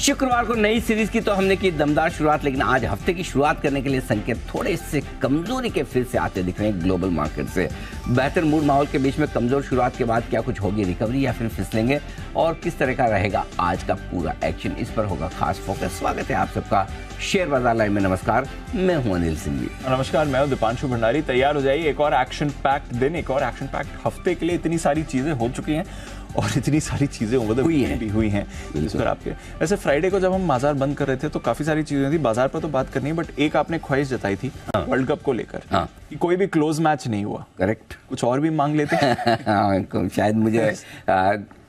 शुक्रवार को नई सीरीज की तो हमने की दमदार शुरुआत, लेकिन आज हफ्ते की शुरुआत करने के लिए संकेत थोड़े से कमजोरी के फिर से आते दिख रहे हैं ग्लोबल मार्केट से। बेहतर मूड माहौल के बीच में कमजोर शुरुआत के बाद क्या कुछ होगी रिकवरी या फिर फिसलेंगे, और किस तरह का रहेगा आज का पूरा एक्शन, इस पर होगा खास फोकस। स्वागत है आप सबका शेयर बाजार लाइव में। नमस्कार, मैं हूं अनिल सिंघवी। नमस्कार, मैं हूं दीपांशु भंडारी। तैयार हो जाइए, एक और एक्शन पैक्ड दिन, एक और एक्शन पैक्ड हफ्ते के लिए। इतनी सारी चीजें हो चुकी हैं और इतनी सारी चीजें हुई हैं इस पर आपके। वैसे फ्राइडे को जब हम बाजार बंद कर रहे थे तो काफी सारी चीजें थी, बाजार पर तो बात करनी है, बट एक आपने ख्वाहिश जताई थी वर्ल्ड कप को लेकर कि कोई भी क्लोज मैच नहीं हुआ। करेक्ट, कुछ और भी मांग लेते हैं। शायद मुझे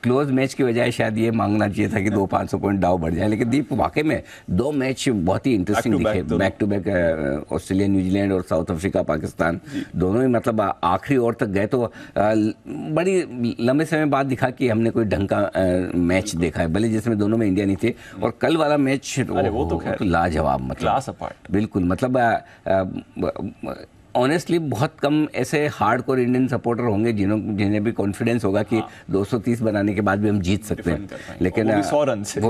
क्लोज मैच की बजाय शायद ये मांगना चाहिए था कि 200-500 पॉइंट डाउ बढ़ जाए, लेकिन दीप वाकई में दो मैच बहुत ही इंटरेस्टिंग दिखे, back to back. Australia, New Zealand और साउथ अफ्रीका, पाकिस्तान दोनों ही मतलब आखिरी ओवर तक गए, तो बड़ी लंबे समय बाद दिखा कि हमने कोई ढंग का मैच देखा है, भले जिसमें दोनों में इंडिया नहीं थे। और कल वाला मैच वो तो लाजवाब, मतलब क्लास अपार्ट, बिल्कुल। मतलब ऑनेस्टली बहुत कम ऐसे हार्ड कोर इंडियन सपोर्टर होंगे जिन्हें भी कॉन्फिडेंस होगा कि 230 बनाने के बाद भी हम जीत सकते हैं, लेकिन वो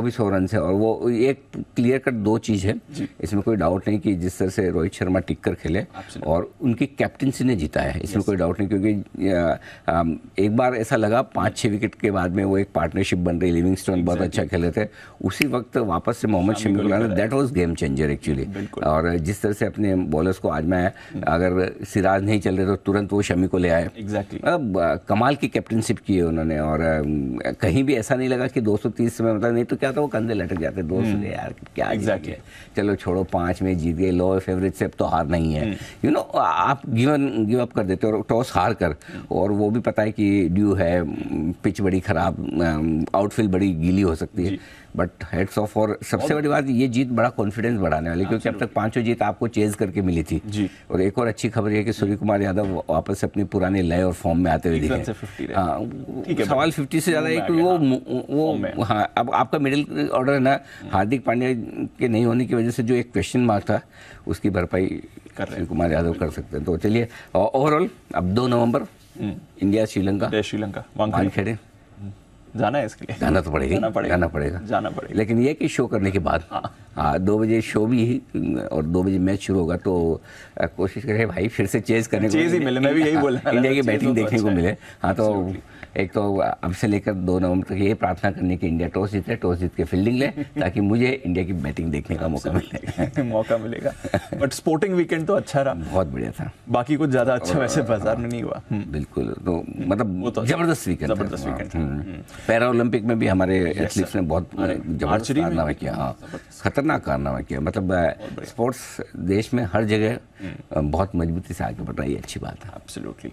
भी 100 रन से। और वो एक क्लियर कट दो चीज़ है, इसमें कोई डाउट नहीं कि जिस तरह से रोहित शर्मा टिक कर खेले और उनकी कैप्टनसी ने जीता है, इसमें कोई डाउट नहीं। क्योंकि एक बार ऐसा लगा 5-6 विकेट के बाद में वो एक पार्टनरशिप बन रही, लिविंगस्टोन बहुत अच्छा खेले थे, उसी वक्त वापस से मोहम्मद शमी को लाना, that was game changer actually. और जिस तरह से अपने बॉलर्स को आजमाया, अगर सिराज नहीं चल रहे तो तुरंत वो शमी को ले आए। अब कमाल की कैप्टनशिप की है उन्होंने, और कहीं भी ऐसा नहीं लगा कि 230 में, मतलब नहीं तो क्या था वो कंधे लटक जाते 200 यार क्या चलो छोड़ो, 5 में जीत गए, लो फेवरेट से अब तो हार नहीं है, यू नो। आप गिव अप कर देते हो और टॉस हार कर, और वो भी पता है कि ड्यू है, पिच बड़ी खराब, आउटफील्ड बड़ी गीली हो सकती है, बट हेड्स ऑफ। और सबसे बड़ी बात, ये जीत बड़ा कॉन्फिडेंस बढ़ाने वाली, क्योंकि अब तक 5 जीत आपको चेज करके मिली थी जी। और एक और अच्छी खबर है कि सूर्य कुमार यादव वापस अपनी पुराने लय और फॉर्म में आते हुए दिखे। सवाल 50 से ज्यादा एक वो हाँ, अब आपका मिडिल ऑर्डर है ना, हार्दिक पांड्या के नहीं होने की वजह से जो एक क्वेश्चन मार्क था, उसकी भरपाई सूर्य कुमार यादव कर सकते हैं। तो चलिए, ओवरऑल अब 2 नवंबर इंडिया श्रीलंका वानखेड़े जाना है, इसके लिए जाना तो पड़ेगा, जाना पड़ेगा। लेकिन ये कि शो करने के बाद 2 बजे शो भी और 2 बजे मैच शुरू होगा, तो कोशिश करें भाई फिर से चेज करने को मिले। मैं भी यही बोल रहा हूं, इंडिया की बैटिंग देखने को मिले। हाँ, तो एक तो अब से लेकर 2 नवंबर तक ये प्रार्थना करने की इंडिया टॉस जीत के फील्डिंग ले, ताकि मुझे इंडिया की बैटिंग देखने का मौका मिलेगा। बट स्पोर्टिंग वीकेंड तो अच्छा रहा, बहुत बढ़िया था। बाकी कुछ ज्यादा अच्छा वैसे बाजार में नहीं हुआ। बिल्कुल, तो मतलब जबरदस्त वीकेंड। पैरा ओलंपिक में भी हमारे एथलीट्स ने बहुत जबरदस्त कारनामा किया, हाँ, खतरनाक कारनामा किया। मतलब स्पोर्ट्स देश में हर जगह बहुत मजबूती से आगे बढ़ रही है, अच्छी बात है। एब्सोल्युटली।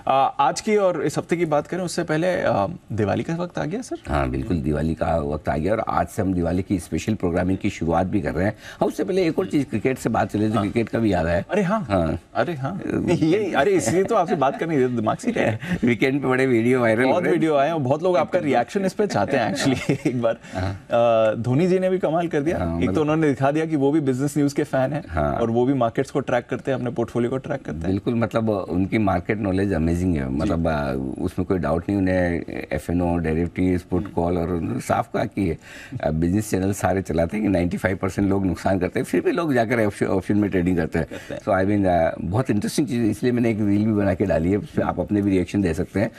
आज की और इस हफ्ते की बात करें उससे पहले दिवाली का वक्त आ गया सर। हाँ बिल्कुल, दिवाली का वक्त आ गया और आज से हम दिवाली की स्पेशल प्रोग्रामिंग की शुरुआत भी कर रहे हैं। उससे पहले एक और चीज, क्रिकेट से बात चली थी, क्रिकेट का भी याद है। अरे हाँ ये इसलिए तो आपसे बात करनी है, दिमाग से है। वीकेंड पे बड़े वीडियो वायरल, बहुत वीडियो आए और बहुत लोग आपका रिएक्शन इस पे चाहते हैं एक्चुअली। एक बार धोनी जी ने भी कमाल कर दिया। एक तो उन्होंने दिखा दिया कि वो भी बिजनेस न्यूज के फैन है और वो भी मार्केट्स को ट्रैक करते हैं, अपने पोर्टफोलियो को ट्रैक करते हैं। बिल्कुल, मतलब उनकी मार्केट नॉलेज अमेजिंग है, मतलब उसमें कोई डाउट नहीं। उन्हें एफएनओ, डेरिवेटिव्स, पुट कॉल, और साफ कहा कि बिजनेस चैनल सारे चलाते हैं कि 95% लोग नुकसान करते हैं, फिर भी लोग जाकर ऑप्शन में ट्रेडिंग करते हैं। सो आई मीन बहुत इंटरेस्टिंग चीज़ है, इसलिए मैंने एक रील भी बना के डाली है, उस पर आप अपने भी रिएक्शन दे सकते हैं।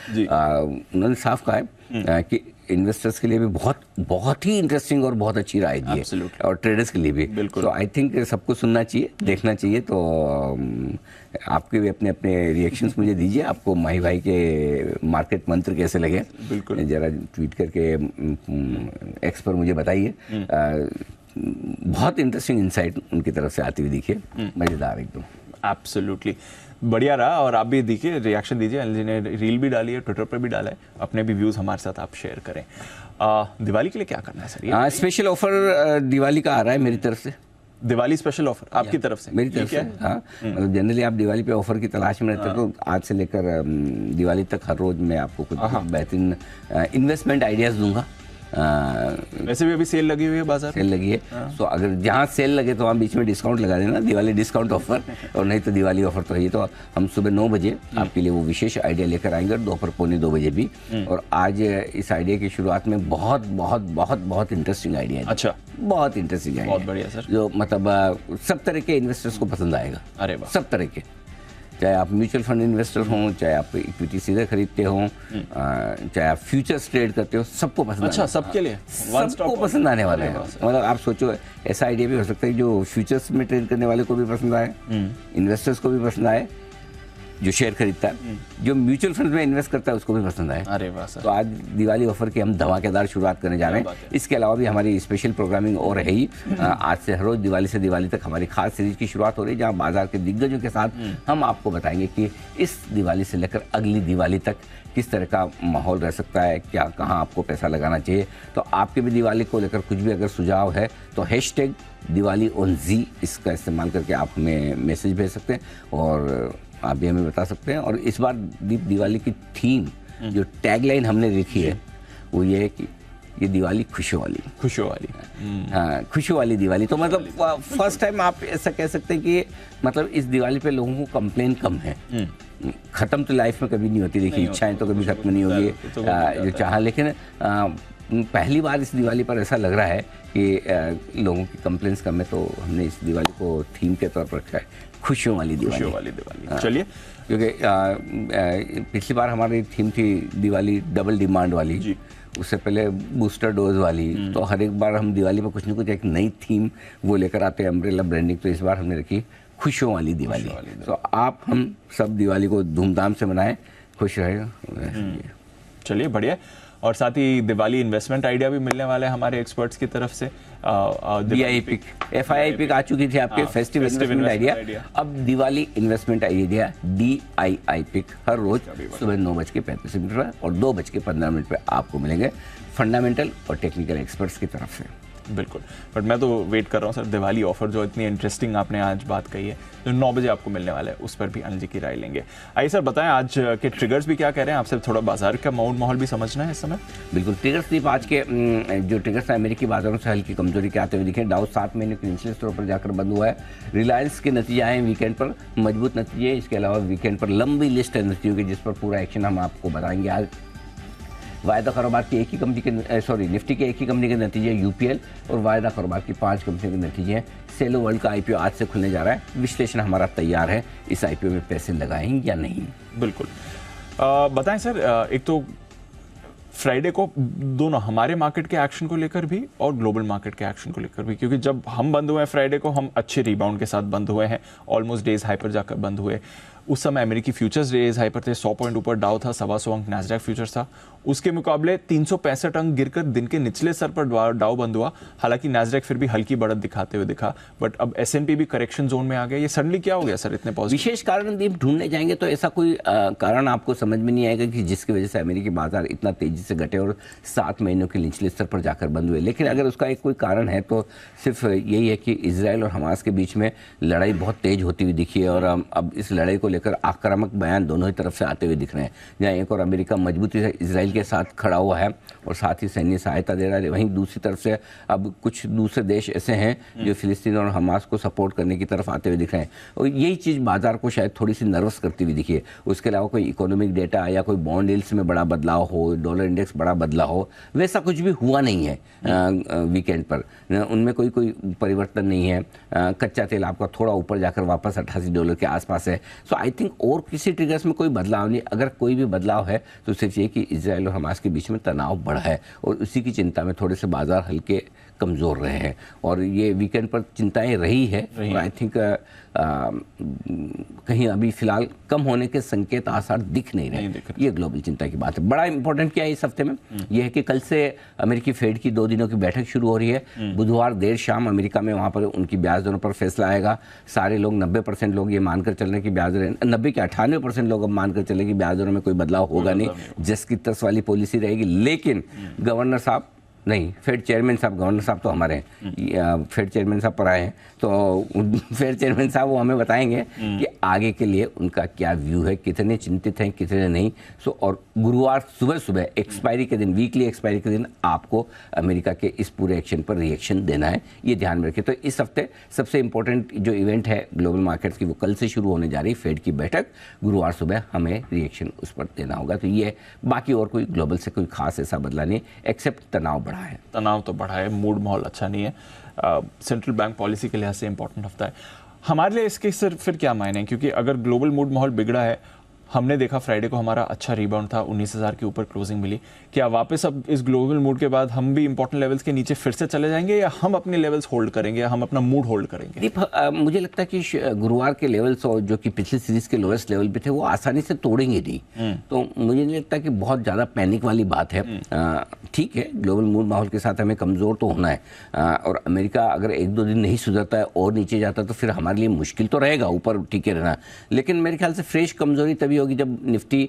उन्होंने साफ कहा है कि इन्वेस्टर्स के लिए भी बहुत ही इंटरेस्टिंग और बहुत अच्छी राय दी है, और ट्रेडर्स के लिए भी। तो आई थिंक सबको सुनना चाहिए, देखना चाहिए। तो आपके भी अपने रिएक्शंस मुझे दीजिए, आपको माही भाई के मार्केट मंत्र कैसे लगे, जरा ट्वीट करके एक्स पर मुझे बताइए। बहुत इंटरेस्टिंग इंसाइट उनकी तरफ से आती हुई दिखी है, मजेदार एकदम। एब्सोल्युटली बढ़िया रहा, और आप भी देखिए, रिएक्शन दीजिए। अनिल जी ने रील भी डाली है, ट्विटर पर भी डाला है, अपने भी व्यूज हमारे साथ आप शेयर करें। दिवाली के लिए क्या करना है सर? स्पेशल ऑफर दिवाली का आ रहा है मेरी तरफ से। दिवाली स्पेशल ऑफर आपकी तरफ से? मेरी तरफ से, हाँ। मतलब जनरली आप दिवाली पे ऑफर की तलाश में रहते हैं, तो आज से लेकर दिवाली तक हर रोज मैं आपको कुछ बेहतरीन इन्वेस्टमेंट आइडियाज दूंगा। वैसे भी अभी सेल लगी हुई है बाजार सेल लगी है। तो अगर जहाँ सेल लगे तो वहाँ बीच में डिस्काउंट लगा देना, दिवाली डिस्काउंट ऑफर, और नहीं तो दिवाली ऑफर तो है। तो हम सुबह 9 बजे आपके लिए वो विशेष आइडिया लेकर आएंगे, दोपहर 1:45 बजे भी। और आज इस आइडिया की शुरुआत में बहुत बहुत बहुत बहुत इंटरेस्टिंग आइडिया है। अच्छा, बहुत इंटरेस्टिंग आइडिया, बहुत बढ़िया सर, जो मतलब सब तरह के इन्वेस्टर्स को पसंद आएगा। अरे वाह, सब तरह के, चाहे आप म्यूचुअल फंड इन्वेस्टर हों, चाहे आप इक्विटी सीधे खरीदते हों, चाहे आप फ्यूचर्स ट्रेड करते हो, सबको पसंद। अच्छा, सबके लिए सबको पसंद आने वाला है। मतलब आप सोचो, ऐसा आइडिया भी हो सकता है जो फ्यूचर्स में ट्रेड करने वाले को भी पसंद आए, इन्वेस्टर्स को भी पसंद आए, जो शेयर खरीदता है, जो म्यूचुअल फंड में इन्वेस्ट करता है उसको भी पसंद आए। अरे वाह सर। तो आज दिवाली ऑफर की हम धमाकेदार शुरुआत करने जा रहे हैं। इसके अलावा भी हमारी स्पेशल प्रोग्रामिंग और है ही। आज से हर रोज दिवाली से दिवाली तक हमारी खास सीरीज की शुरुआत हो रही है, जहां बाजार के दिग्गजों के साथ हम आपको बताएंगे कि इस दिवाली से लेकर अगली दिवाली तक किस तरह का माहौल रह सकता है, क्या कहाँ आपको पैसा लगाना चाहिए। तो आपके भी दिवाली को लेकर कुछ भी अगर सुझाव है तो हैशटैग दिवाली ऑन जी इसका इस्तेमाल करके आप हमें मैसेज भेज सकते हैं और आप भी हमें बता सकते हैं। और इस बार दिवाली की थीम, जो टैगलाइन हमने लिखी है, वो ये है कि ये दिवाली खुशियों वाली। खुशियों वाली, हाँ, खुशियों वाली दिवाली। तो मतलब फर्स्ट टाइम आप ऐसा कह सकते हैं कि मतलब इस दिवाली पे लोगों को कंप्लेन कम है। खत्म तो लाइफ में कभी नहीं होती, देखिए इच्छाएं तो कभी खत्म नहीं होगी जो चाहा, लेकिन पहली बार इस दिवाली पर ऐसा लग रहा है कि लोगों की कंप्लेंट्स कम है। तो हमने इस दिवाली को थीम के तौर पर रखा है खुशियों वाली दिवाली। खुशियों वाली दिवाली। चलिए, क्योंकि पिछली बार हमारी थीम थी दिवाली डबल डिमांड वाली जी, उससे पहले बूस्टर डोज वाली। तो हर एक बार हम दिवाली में कुछ ना कुछ एक नई थीम वो लेकर आते हैं, अम्ब्रेला ब्रांडिंग। तो इस बार हमने रखी खुशियों वाली दिवाली। तो आप हम सब दिवाली को धूमधाम से मनाएं, खुश रहें। चलिए, बढ़िया। और साथ ही दिवाली इन्वेस्टमेंट आइडिया भी मिलने वाला है हमारे एक्सपर्ट्स की तरफ से। DII पिक, FII पिक आ चुकी थी आपके, फेस्टिव इन्वेस्टमेंट आइडिया। अब Diwali investment idea DII pick हर रोज सुबह 9:35 पर और 2:15 पर आपको मिलेंगे फंडामेंटल और टेक्निकल एक्सपर्ट्स की तरफ से। बिल्कुल, बट मैं तो वेट कर रहा हूँ सर, दिवाली ऑफर जो इतनी इंटरेस्टिंग आपने आज बात कही है, जो 9 बजे आपको मिलने वाला है, उस पर भी अनिल जी की राय लेंगे। आइए सर, बताएं आज के ट्रिगर्स भी क्या कह रहे हैं, आपसे थोड़ा बाजार का माहौल भी समझना है इस समय। बिल्कुल, ट्रिगर्स सिर्फ आज के जो ट्रिगर्स हैं अमेरिकी बाजारों से हल्की कमजोरी के आते हुए दिखे। डाउ 7 महीने के निचले स्तरों पर जाकर बंद हुआ है। रिलायंस के नतीजे आए वीकेंड पर, मजबूत नतीजे। इसके अलावा वीकेंड पर लंबी लिस्ट है नतीजों की, जिस पर पूरा एक्शन हम आपको बताएंगे आज। वायदा कारोबार की एक ही कंपनी के निफ्टी के एक ही कंपनी के नतीजे UPL, और वायदा कारोबार की 5 कंपनियों के नतीजे हैं। सेलो वर्ल्ड का IPO आज से खुलने जा रहा है। विश्लेषण हमारा तैयार है, इस IPO में पैसे लगाएं या नहीं। बिल्कुल, बताएं सर, एक तो फ्राइडे को दोनों हमारे मार्केट के एक्शन को लेकर भी और ग्लोबल मार्केट के एक्शन को लेकर भी, क्योंकि जब हम बंद हुए हैं फ्राइडे को, हम अच्छे रिबाउंड के साथ बंद हुए हैं, ऑलमोस्ट डेज हाई पर जाकर बंद हुए। उस समय अमेरिकी फ्यूचर्स डेज हाई पर थे, 100 पॉइंट ऊपर डाउ था, 125 अंक नैस्डैक फ्यूचर्स था। उसके मुकाबले 365 अंक गिरकर दिन के निचले स्तर पर डाउ बंद हुआ। हालांकि नैस्डैक फिर भी हल्की बढ़त दिखाते हुए दिखा, बट अब S&P भी करेक्शन जोन में आ गया। ये सडनली क्या हो गया सर, इतने पॉजिटिव? विशेष कारण ढूंढने जाएंगे तो ऐसा कोई कारण आपको समझ में नहीं आएगा कि जिसकी वजह से अमेरिकी बाजार इतना तेजी से घटे और 7 महीनों के निचले स्तर पर जाकर बंद हुए। लेकिन अगर उसका एक कोई कारण है तो सिर्फ यही है कि इजराइल और हमास के बीच में लड़ाई बहुत तेज होती हुई दिखी है, और अब इस लड़ाई को लेकर आक्रामक बयान दोनों ही तरफ से आते हुए दिख रहे हैं। जहाँ एक और अमेरिका मजबूती से इजराइल के साथ खड़ा हुआ है और साथ ही सैन्य सहायता दे रहा है, वहीं दूसरी तरफ से अब कुछ दूसरे देश ऐसे हैं जो फिलिस्तीन और हमास को सपोर्ट करने की तरफ आते हुए दिख रहे हैं, और यही चीज़ बाजार को शायद थोड़ी सी नर्वस करती हुई दिखी है। उसके अलावा कोई इकोनॉमिक डेटा या कोई बॉन्ड यील्ड्स में बड़ा बदलाव हो, डॉलर इंडेक्स बड़ा बदलाव हो, वैसा कुछ भी हुआ नहीं है वीकेंड पर। उनमें कोई परिवर्तन नहीं है। कच्चा तेल आपका थोड़ा ऊपर जाकर वापस $88 के आसपास है। सो आई थिंक और किसी ट्रिगर्स में कोई बदलाव नहीं। अगर कोई भी बदलाव है तो सिर्फ ये कि इजराइल और हमास के बीच में तनाव बढ़ा है, और उसी की चिंता में थोड़े से बाजार हल्के कमज़ोर रहे हैं, और ये वीकेंड पर चिंताएं रही है। आई थिंक कहीं अभी फिलहाल कम होने के संकेत आसार दिख नहीं रहे। ये ग्लोबल चिंता की बात है। बड़ा इंपॉर्टेंट क्या है इस हफ्ते में, यह है कि कल से अमेरिकी फेड की 2 दिनों की बैठक शुरू हो रही है। बुधवार देर शाम अमेरिका में वहाँ पर उनकी ब्याज दरों पर फैसला आएगा। सारे लोग 90% लोग ये मानकर चल रहे हैं कि ब्याज दरें 90 के 98% लोग अब मानकर चले कि ब्याज दरों में कोई बदलाव होगा नहीं, जस की तस वाली पॉलिसी रहेगी। लेकिन गवर्नर साहब नहीं, फेड चेयरमैन साहब, गवर्नर साहब तो हमारे हैं, फेड चेयरमैन साहब पर आए हैं, तो फेड चेयरमैन साहब वो हमें बताएंगे कि आगे के लिए उनका क्या व्यू है, कितने चिंतित हैं, कितने नहीं। सो और गुरुवार सुबह सुबह एक्सपायरी के दिन, वीकली एक्सपायरी के दिन आपको अमेरिका के इस पूरे एक्शन पर रिएक्शन देना है, ये ध्यान में रखिए। तो इस हफ्ते सबसे इंपॉर्टेंट जो इवेंट है ग्लोबल मार्केट्स की, वो कल से शुरू होने जा रही फेड की बैठक, गुरुवार सुबह हमें रिएक्शन उस पर देना होगा। तो ये बाकी और कोई ग्लोबल से कोई खास ऐसा बदला नहीं, एक्सेप्ट तनाव बढ़ा है। तनाव तो बढ़ा है, मूड माहौल अच्छा नहीं है। सेंट्रल बैंक पॉलिसी के लिहाज से इंपॉर्टेंट हफ्ता है हमारे लिए। इसके सिर्फ फिर क्या मायने हैं, क्योंकि अगर ग्लोबल मूड माहौल बिगड़ा है, हमने देखा फ्राइडे को हमारा अच्छा रिबाउंड था, 19,000 के ऊपर क्लोजिंग मिली, क्या वापस अब इस ग्लोबल मूड के बाद हम भी इंपॉर्टेंट लेवल्स के नीचे फिर से चले जाएंगे, या हम अपने लेवल्स होल्ड करेंगे, या हम अपना मूड होल्ड करेंगे? मुझे लगता है कि गुरुवार के लेवल्स और जो कि पिछली सीरीज के लोएस्ट लेवल पे थे, वो आसानी से तोड़ेंगे नहीं। तो मुझे नहीं लगता कि बहुत ज़्यादा पैनिक वाली बात है। ठीक है, ग्लोबल मूड माहौल के साथ हमें कमज़ोर तो होना है, और अमेरिका अगर 1-2 दिन नहीं सुधरता है और नीचे जाता है तो फिर हमारे लिए मुश्किल तो रहेगा ऊपर टिके रहना। लेकिन मेरे ख्याल से फ्रेश कमज़ोरी तभी होगी जब निफ्टी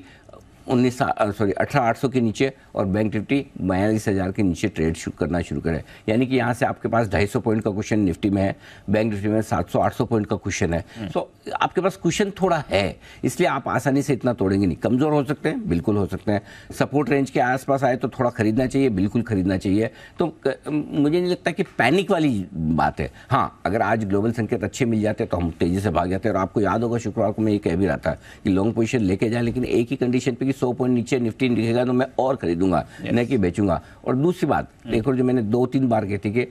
18,800 के नीचे और बैंक निफ्टी 42,000 के नीचे ट्रेड करना शुरू करे। यानी कि यहाँ से आपके पास 250 पॉइंट का क्वेश्चन निफ्टी में है, बैंक निफ्टी में 700-800 पॉइंट का क्वेश्चन है। तो आपके पास क्वेश्चन थोड़ा है, इसलिए आप आसानी से इतना तोड़ेंगे नहीं। कमज़ोर हो सकते हैं, बिल्कुल हो सकते हैं। सपोर्ट रेंज के आसपास आए तो थोड़ा खरीदना चाहिए, बिल्कुल खरीदना चाहिए। तो मुझे नहीं लगता कि पैनिक वाली बात है। हाँ, अगर आज ग्लोबल संकेत अच्छे मिल जाते तो हम तेज़ी से भाग जाते हैं। और आपको याद होगा शुक्रवार को मैं ये कह भी रहा था कि लॉन्ग पोजीशन लेके जाए, लेकिन एक ही कंडीशन पे कि 100 पॉइंट नीचे निफ्टी दिखेगा तो मैं और खरीदूंगा, न कि बेचूंगा। और दूसरी बात देखो, जो मैंने 2-3 बार कही थी कि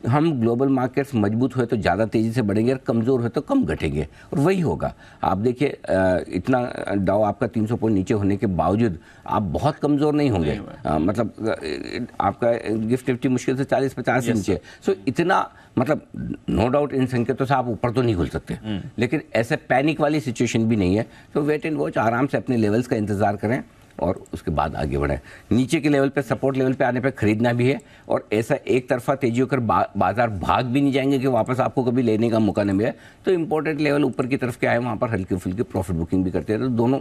हम ग्लोबल मार्केट्स मजबूत हुए तो ज़्यादा तेज़ी से बढ़ेंगे और कमज़ोर हुए तो कम घटेंगे, और वही होगा। आप देखिए, इतना डाउ आपका 300 पॉइंट नीचे होने के बावजूद आप बहुत कमज़ोर नहीं होंगे। मतलब आपका गिफ्ट निफ्टी मुश्किल से 40-50 से नीचे। सो इतना, मतलब नो डाउट इन संकेतों से आप ऊपर तो नहीं खुल सकते, लेकिन ऐसे पैनिक वाली सिचुएशन भी नहीं है। तो वेट एंड वॉच, आराम से अपने लेवल्स का इंतज़ार करें और उसके बाद आगे बढ़ें। नीचे के लेवल पे, सपोर्ट लेवल पे आने पे खरीदना भी है, और ऐसा एक तरफा तेजी होकर बाजार भाग भी नहीं जाएंगे कि वापस आपको कभी लेने का मौका नहीं मिले। तो इंपॉर्टेंट लेवल ऊपर की तरफ के आए, वहाँ पर हल्की फुल्की प्रॉफिट बुकिंग भी करते हैं। तो दोनों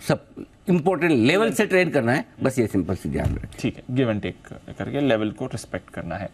सब इंपॉर्टेंट लेवल से ट्रेड करना है, बस ये सिंपल सी ध्यान रखें। ठीक है, गिव एंड टेक करके लेवल को रिस्पेक्ट करना है।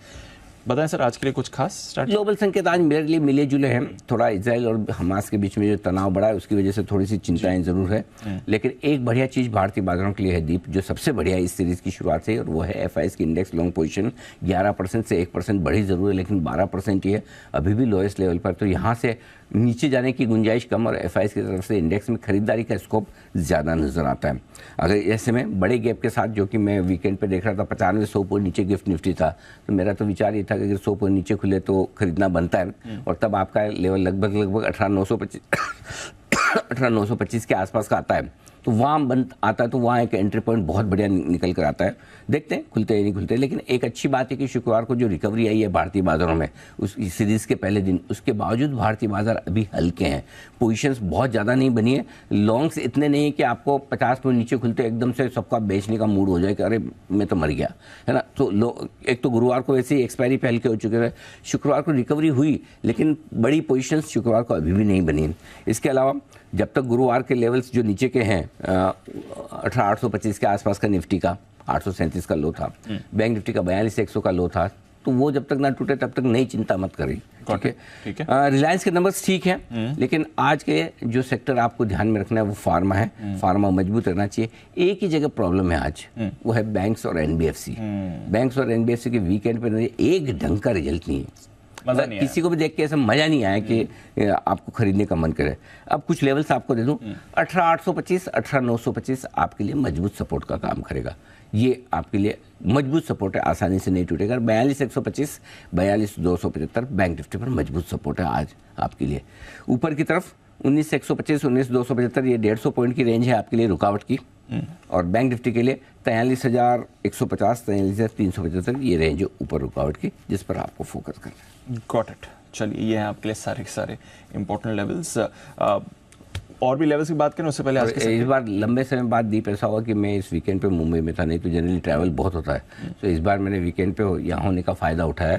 बताएं सर, आज के लिए कुछ खास स्टार्ट? ग्लोबल संकेत आज मेरे लिए मिले जुले हैं। थोड़ा इजराइल और हमास के बीच में जो तनाव बढ़ा है उसकी वजह से थोड़ी सी चिंताएं जरूर है, लेकिन एक बढ़िया चीज़ भारतीय बाजारों के लिए है दीप, जो सबसे बढ़िया इस सीरीज की शुरुआत से, और वो है एफआईएस की इंडेक्स लॉन्ग पोजीशन 11% से 1% बढ़ी जरूर है, लेकिन 12% ही है अभी भी लोएस्ट लेवल पर। तो यहाँ से नीचे जाने की गुंजाइश कम, और एफआईएस की तरफ से इंडेक्स में खरीदारी का स्कोप ज़्यादा नजर आता है। अगर ऐसे में बड़े गैप के साथ, जो कि मैं वीकेंड पे देख रहा था 95-100 पॉइंट नीचे गिफ्ट निफ्टी था, तो मेरा तो विचार ये था कि अगर 100 पॉइंट नीचे खुले तो खरीदना बनता है, और तब आपका लेवल लगभग 18,925 के आसपास का आता है। तो वहाँ बंद आता है, तो वहाँ एक एंट्री पॉइंट बहुत बढ़िया निकल कर आता है। देखते हैं खुलते हैं नहीं खुलते। लेकिन एक अच्छी बात है कि शुक्रवार को जो रिकवरी आई है भारतीय बाजारों में उस सीरीज के पहले दिन, उसके बावजूद भारतीय बाजार अभी हल्के हैं। पोजीशंस बहुत ज़्यादा नहीं बनी है, लॉन्ग्स इतने नहीं है कि आपको 50 पॉइंट नीचे खुलते एकदम से सबका बेचने का मूड हो जाए कि अरे मैं तो मर गया, है ना। तो एक तो गुरुवार को वैसे ही एक्सपायरी पे हल्के हो चुके थे, शुक्रवार को रिकवरी हुई, लेकिन बड़ी पोजीशंस शुक्रवार को अभी भी नहीं बनी। इसके अलावा जब तक गुरुवार के लेवल्स जो नीचे के हैं, 18,825 के आसपास का निफ्टी का 837 का लो था, बैंक निफ्टी का 42,100 का लो था, तो वो जब तक ना टूटे तब तक नई चिंता मत करें। ठीक है। रिलायंस के नंबर्स ठीक हैं, लेकिन आज के जो सेक्टर आपको ध्यान में रखना है वो फार्मा है। फार्मा मजबूत रहना चाहिए। एक ही जगह प्रॉब्लम है आज, वो है बैंक्स और एनबीएफसी। बैंक्स और एनबीएफसी के वीकेंड पे एक ढंग का रिजल्ट नहीं है। किसी को भी देख के ऐसा मजा नहीं आया कि आपको खरीदने का मन करे। अब कुछ लेवल्स आपको दे दूं, 18,825, 18,925 आपके लिए मजबूत सपोर्ट का काम करेगा। ये आपके लिए मजबूत सपोर्ट है, आसानी से नहीं टूटेगा। 42,125, 42,275 बैंक निफ्टी पर मजबूत सपोर्ट है आज आपके लिए। ऊपर की तरफ 19,125, 19,275 ये 150 पॉइंट की रेंज है आपके लिए रुकावट की, और बैंक निफ्टी के लिए 43,150, 43,375 ये रेंज है ऊपर रुकावट की, जिस पर आपको फोकस करना है। Got it. चलिए, ये हैं आपके लिए सारे के सारे इंपॉर्टेंट लेवल्स। और भी लेवल्स की बात करें उससे पहले आज के इस बार लंबे समय बाद दीप ऐसा हुआ कि मैं इस वीकेंड पे मुंबई में था, नहीं तो जनरली ट्रैवल बहुत होता है। तो इस बार मैंने वीकेंड पे यहाँ होने का फ़ायदा उठाया,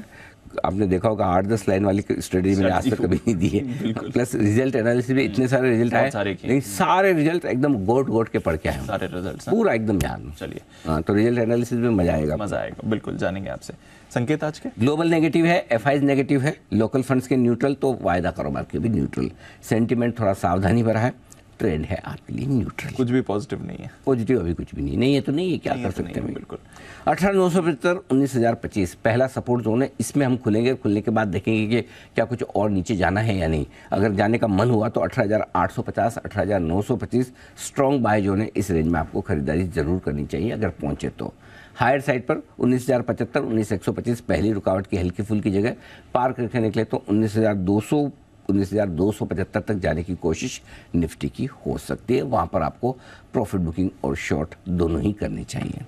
आपने देखा होगा 8-10 लाइन वाली स्टडी मैंने आज तक कभी नहीं दी है, प्लस रिजल्ट एनालिसिस में इतने सारे रिजल्ट आए, लेकिन सारे रिजल्ट एकदम गोट के पढ़ के आए, सारे रिजल्ट पूरा एकदम ध्यान। चलिए हाँ, तो रिजल्ट एनालिसिस में मजा आएगा, बिल्कुल जानेंगे आपसे। संकेत आज के ग्लोबल नेगेटिव है, एफआईज नेगेटिव है, लोकल फंड्स के न्यूट्रल, तो वायदा कारोबार के भी न्यूट्रल, सेंटिमेंट थोड़ा सावधानी भरा है, ट्रेंड है आपके लिए न्यूट्रल, कुछ भी पॉजिटिव नहीं है। पॉजिटिव अभी कुछ भी नहीं है, तो नहीं है, क्या कर सकते हैं। बिल्कुल 18,975 19,025 पहला सपोर्ट जोन है, इसमें हम खुलेंगे, खुलने के बाद देखेंगे कि क्या कुछ और नीचे जाना है या नहीं। अगर जाने का मन हुआ तो 18,850 18,925 स्ट्रॉन्ग बाय जोन है, इस रेंज में आपको खरीदारी जरूर करनी चाहिए अगर पहुंचे तो। हायर साइड पर 19,075 19,125 पहली रुकावट की हल्की फुल्की जगह पार करके निकले तो 19,200 19,275 तक जाने की कोशिश निफ्टी की हो सकती है, वहां पर आपको प्रॉफिट बुकिंग और शॉर्ट दोनों ही करने चाहिए।